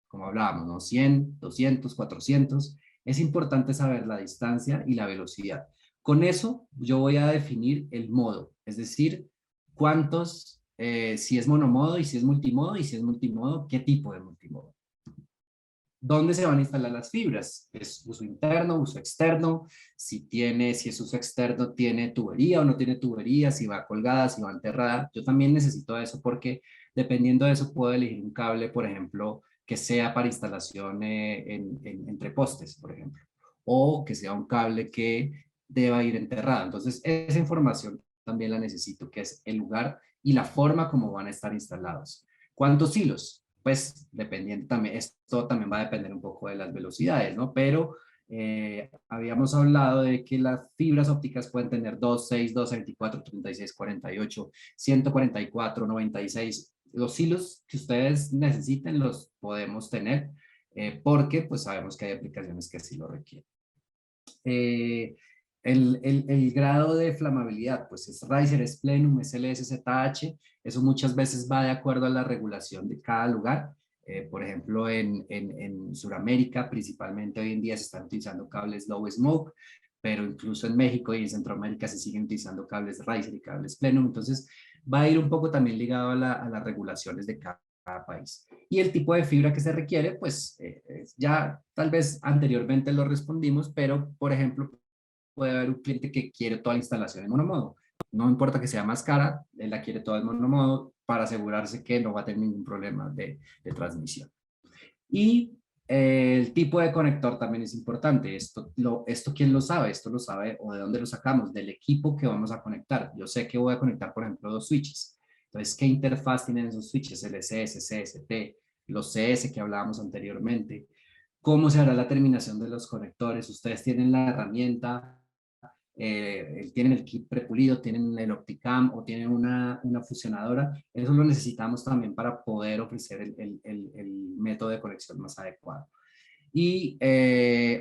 Como hablábamos, ¿no? 100, 200, 400. Es importante saber la distancia y la velocidad. Con eso yo voy a definir el modo, es decir, cuántos, si es monomodo y si es multimodo, y si es multimodo, qué tipo de multimodo. ¿Dónde se van a instalar las fibras? ¿Es uso interno, uso externo? Si es uso externo, ¿tiene tubería o no tiene tubería? Si va colgada, si va enterrada. Yo también necesito eso porque dependiendo de eso puedo elegir un cable, por ejemplo, que sea para instalación entre postes, por ejemplo. O que sea un cable que deba ir enterrado. Entonces, esa información también la necesito, que es el lugar y la forma como van a estar instalados. ¿Cuántos hilos? Pues dependiendo también, esto también va a depender un poco de las velocidades, ¿no? Pero habíamos hablado de que las fibras ópticas pueden tener 2, 6, 12, 24, 36, 48, 144, 96. Los hilos que ustedes necesiten los podemos tener porque pues sabemos que hay aplicaciones que así lo requieren. El grado de flamabilidad, pues es Riser, es Plenum, es LSZH. Eso muchas veces va de acuerdo a la regulación de cada lugar. Por ejemplo, en Sudamérica, principalmente hoy en día se están utilizando cables Low Smoke, pero incluso en México y en Centroamérica se siguen utilizando cables Riser y cables Plenum. Entonces, va a ir un poco también ligado a las regulaciones de cada país. Y el tipo de fibra que se requiere, pues ya tal vez anteriormente lo respondimos, pero por ejemplo, puede haber un cliente que quiere toda la instalación en monomodo. No importa que sea más cara, él la quiere toda en monomodo para asegurarse que no va a tener ningún problema de transmisión. Y el tipo de conector también es importante. Esto ¿quién lo sabe? Esto lo sabe, o de dónde lo sacamos, del equipo que vamos a conectar. Yo sé que voy a conectar, por ejemplo, dos switches. Entonces, ¿qué interfaz tienen esos switches? LCS, CST, los CS que hablábamos anteriormente. ¿Cómo se hará la terminación de los conectores? Ustedes tienen la herramienta, tienen el kit prepulido, tienen el Opticam o tienen una fusionadora. Eso lo necesitamos también para poder ofrecer el método de conexión más adecuado. Y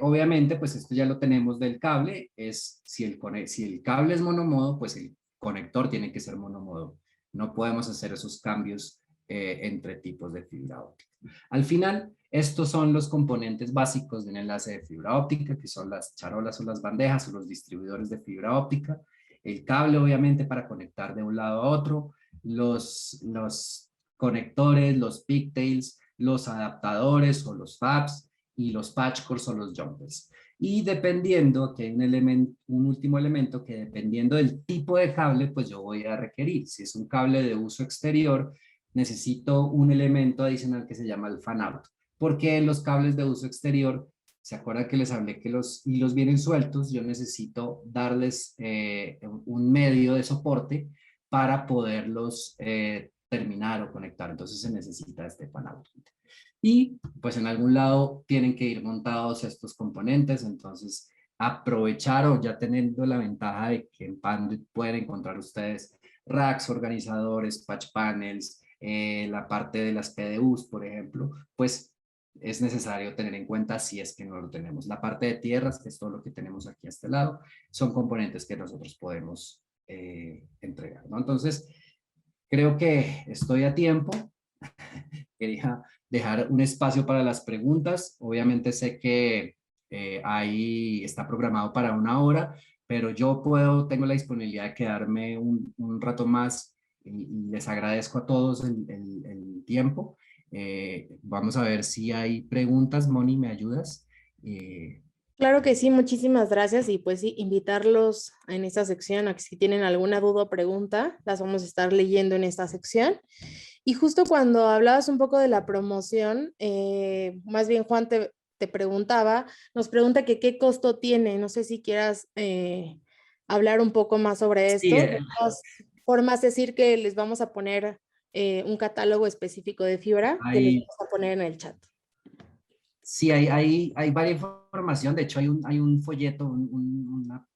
obviamente, pues esto ya lo tenemos del cable, es si el cable es monomodo, pues el conector tiene que ser monomodo. No podemos hacer esos cambios entre tipos de fibra óptica. Al final, estos son los componentes básicos de un enlace de fibra óptica, que son las charolas o las bandejas o los distribuidores de fibra óptica, el cable obviamente para conectar de un lado a otro, los conectores, los pigtails, los adaptadores o los fabs, y los patch cores o los jumpers. Y dependiendo, que hay un último elemento que dependiendo del tipo de cable, pues yo voy a requerir. Si es un cable de uso exterior, necesito un elemento adicional que se llama el fan out. Porque los cables de uso exterior, ¿se acuerdan que les hablé que los hilos vienen sueltos? Yo necesito darles un medio de soporte para poderlos terminar o conectar. Entonces se necesita este fan out. Y pues en algún lado tienen que ir montados estos componentes, entonces aprovechar o ya teniendo la ventaja de que en Panduit pueden encontrar ustedes racks, organizadores, patch panels, la parte de las PDUs, por ejemplo, pues es necesario tener en cuenta si es que no lo tenemos. La parte de tierras, que es todo lo que tenemos aquí a este lado, son componentes que nosotros podemos entregar, ¿no? Entonces, creo que estoy a tiempo. Quería dejar un espacio para las preguntas. Obviamente sé que ahí está programado para 1 hora, pero yo tengo la disponibilidad de quedarme un rato más y les agradezco a todos el tiempo. Vamos a ver si hay preguntas. Moni, ¿me ayudas? Eh, Claro que sí, muchísimas gracias y pues sí, invitarlos en esta sección a que si tienen alguna duda o pregunta, las vamos a estar leyendo en esta sección. Y justo cuando hablabas un poco de la promoción, más bien Juan te preguntaba, nos pregunta que qué costo tiene, no sé si quieras hablar un poco más sobre sí, esto. De todas formas, decir que les vamos a poner un catálogo específico de fibra que les hay, vamos a poner en el chat. sí, hay varias información. De hecho, hay un folleto,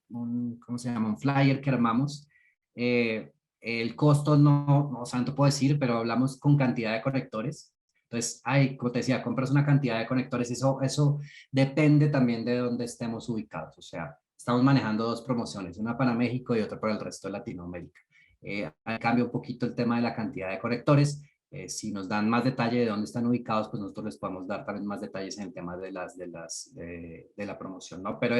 ¿cómo se llama? Un flyer que armamos. El costo no, o sea, no te puedo decir, pero hablamos con cantidad de conectores. Entonces, como te decía, compras una cantidad de conectores. Eso depende también de dónde estemos ubicados. O sea, estamos manejando dos promociones, una para México y otra para el resto de Latinoamérica. Cambia un poquito el tema de la cantidad de conectores. Si nos dan más detalle de dónde están ubicados, pues nosotros les podemos dar también más detalles en el tema de la promoción, ¿no? Pero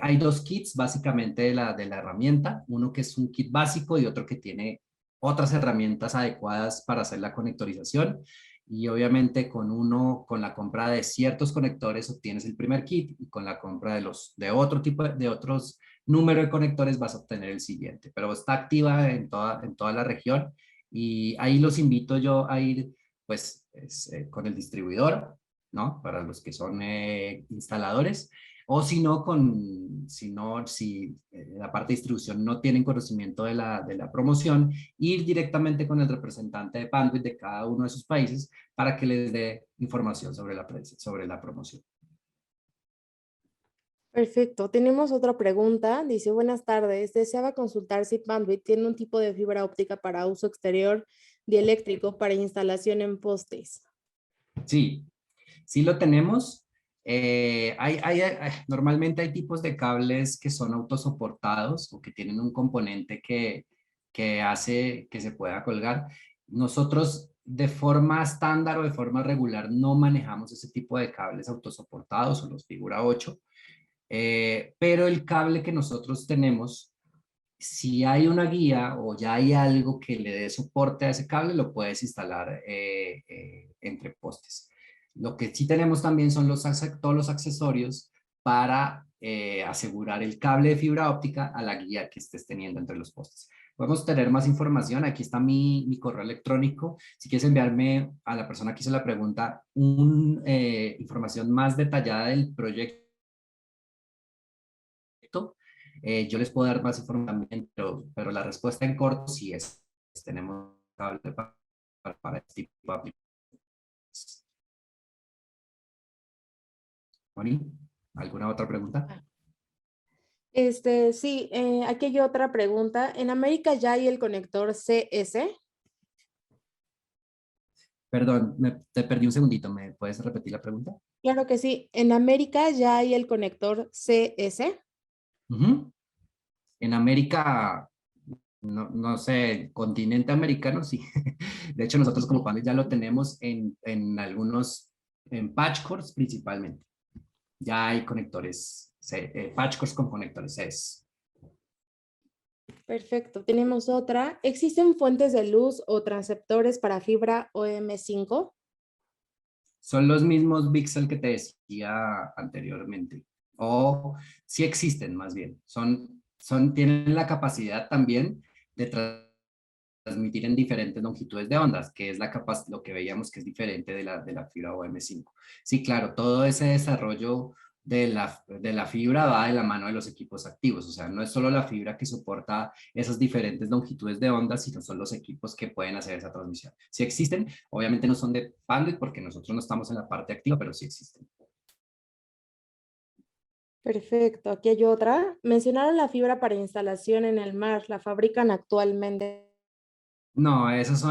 hay dos kits básicamente de la herramienta, uno que es un kit básico y otro que tiene otras herramientas adecuadas para hacer la conectorización. Y obviamente con la compra de ciertos conectores obtienes el primer kit y con la compra de otros número de conectores vas a obtener el siguiente, pero está activa en toda la región y ahí los invito yo a ir, pues, con el distribuidor, ¿no? Para los que son instaladores, o si no, si la parte de distribución no tienen conocimiento de la promoción, ir directamente con el representante de Panduit de cada uno de sus países para que les dé información sobre la promoción. Perfecto. Tenemos otra pregunta. Dice, buenas tardes. Deseaba consultar si Panduit tiene un tipo de fibra óptica para uso exterior dieléctrico para instalación en postes. Sí, sí lo tenemos. Normalmente hay tipos de cables que son autosoportados o que tienen un componente que hace que se pueda colgar. Nosotros de forma estándar o de forma regular no manejamos ese tipo de cables autosoportados o los figura 8, pero el cable que nosotros tenemos, si hay una guía o ya hay algo que le dé soporte a ese cable, lo puedes instalar entre postes. Lo que sí tenemos también son todos los accesorios para asegurar el cable de fibra óptica a la guía que estés teniendo entre los postes. Podemos tener más información. Aquí está mi correo electrónico. Si quieres enviarme a la persona que hizo la pregunta información más detallada del proyecto, yo les puedo dar más información, pero la respuesta en corto sí tenemos cable para este tipo de aplicaciones. Moni, ¿alguna otra pregunta? Sí, aquí hay otra pregunta. ¿En América ya hay el conector CS? Perdón, te perdí un segundito. ¿Me puedes repetir la pregunta? Claro que sí. ¿En América ya hay el conector CS? Ujú. En América, no sé, continente americano, sí. De hecho, nosotros como panel ya lo tenemos en algunos, en patch cores principalmente. Ya hay conectores, patch cores con conectores CES. Perfecto. Tenemos otra. ¿Existen fuentes de luz o transceptores para fibra OM5? Son los mismos VCSEL que te decía anteriormente. O sí existen más bien. Tienen la capacidad también de transmitir en diferentes longitudes de ondas, que es lo que veíamos que es diferente de la fibra OM5. Sí, claro, todo ese desarrollo de la fibra va de la mano de los equipos activos, o sea, no es solo la fibra que soporta esas diferentes longitudes de ondas, sino son los equipos que pueden hacer esa transmisión. Sí existen, obviamente no son de Panduit porque nosotros no estamos en la parte activa, pero sí existen. Perfecto. Aquí hay otra. Mencionaron la fibra para instalación en el mar. ¿La fabrican actualmente? No, esas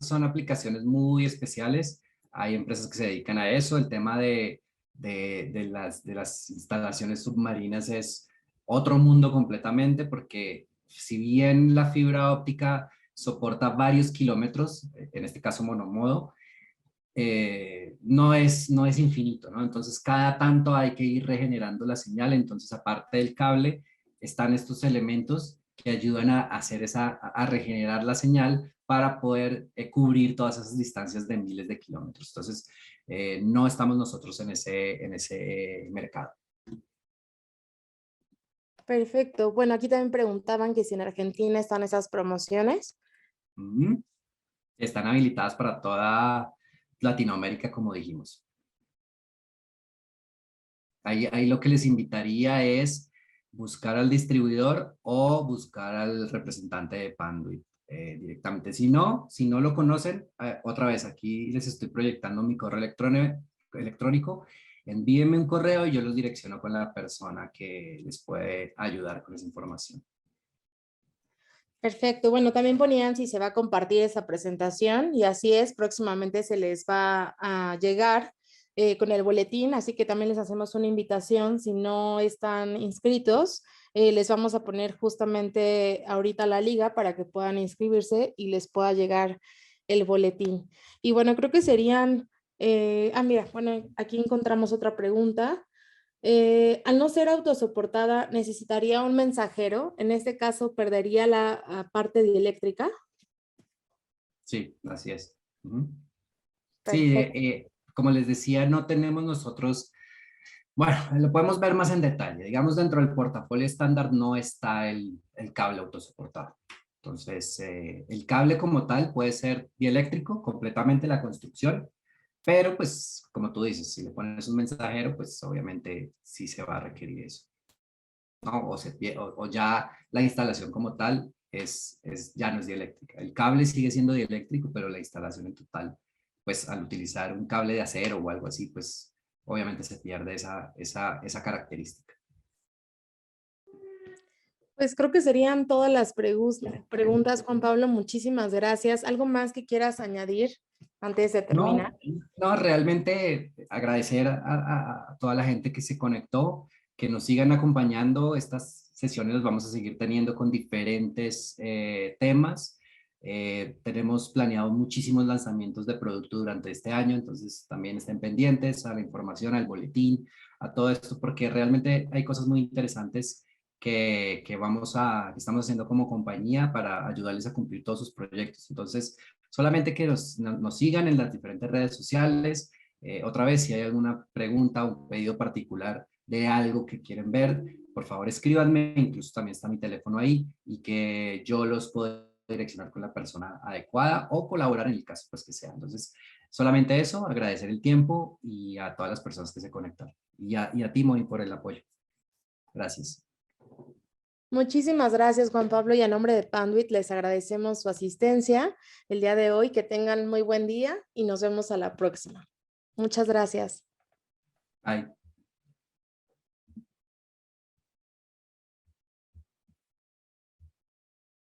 son aplicaciones muy especiales. Hay empresas que se dedican a eso. El tema de las instalaciones submarinas es otro mundo completamente porque si bien la fibra óptica soporta varios kilómetros, en este caso monomodo, no es infinito, ¿no? Entonces cada tanto hay que ir regenerando la señal. Entonces aparte del cable están estos elementos que ayudan a hacer a regenerar la señal para poder cubrir todas esas distancias de miles de kilómetros. Entonces no estamos nosotros en ese mercado. Perfecto. Bueno, aquí también preguntaban que si en Argentina están esas promociones. Ujú. Están habilitadas para toda Latinoamérica, como dijimos. Ahí lo que les invitaría es buscar al distribuidor o buscar al representante de Panduit directamente. Si no lo conocen, otra vez aquí les estoy proyectando mi correo electrónico. Envíenme un correo y yo los direcciono con la persona que les puede ayudar con esa información. Perfecto. Bueno, también ponían si se va a compartir esa presentación y así es, próximamente se les va a llegar con el boletín, así que también les hacemos una invitación. Si no están inscritos, les vamos a poner justamente ahorita la liga para que puedan inscribirse y les pueda llegar el boletín. Y bueno, creo que serían, mira, bueno, aquí encontramos otra pregunta. Al no ser autosoportada, necesitaría un mensajero. En este caso, perdería la parte dieléctrica. Sí, así es. Ujú. Sí, Perfecto. como les decía, no tenemos nosotros. Bueno, lo podemos ver más en detalle. Digamos, dentro del portafolio estándar no está el cable autosoportado. Entonces, el cable como tal puede ser dieléctrico, completamente la construcción, pero pues, como tú dices, si le pones un mensajero, pues obviamente sí se va a requerir eso, ¿no? O ya la instalación como tal ya no es dieléctrica. El cable sigue siendo dieléctrico, pero la instalación en total, pues al utilizar un cable de acero o algo así, pues obviamente se pierde esa característica. Pues creo que serían todas las preguntas, Juan Pablo. Muchísimas gracias. ¿Algo más que quieras añadir antes de terminar? No, no, realmente agradecer a toda la gente que se conectó, que nos sigan acompañando. Estas sesiones las vamos a seguir teniendo con diferentes temas. Tenemos planeado muchísimos lanzamientos de producto durante este año, entonces también estén pendientes a la información, al boletín, a todo esto, porque realmente hay cosas muy interesantes que estamos haciendo como compañía para ayudarles a cumplir todos sus proyectos. Entonces, solamente que nos sigan en las diferentes redes sociales. Otra vez, si hay alguna pregunta o un pedido particular, de algo que quieren ver, por favor escríbanme, incluso también está mi teléfono ahí y que yo los puedo direccionar con la persona adecuada o colaborar en el caso pues que sea. Entonces, solamente eso, agradecer el tiempo y a todas las personas que se conectaron. Y a ti, Moni, por el apoyo. Gracias. Muchísimas gracias, Juan Pablo, y a nombre de Panduit les agradecemos su asistencia el día de hoy. Que tengan muy buen día y nos vemos a la próxima. Muchas gracias. Bye.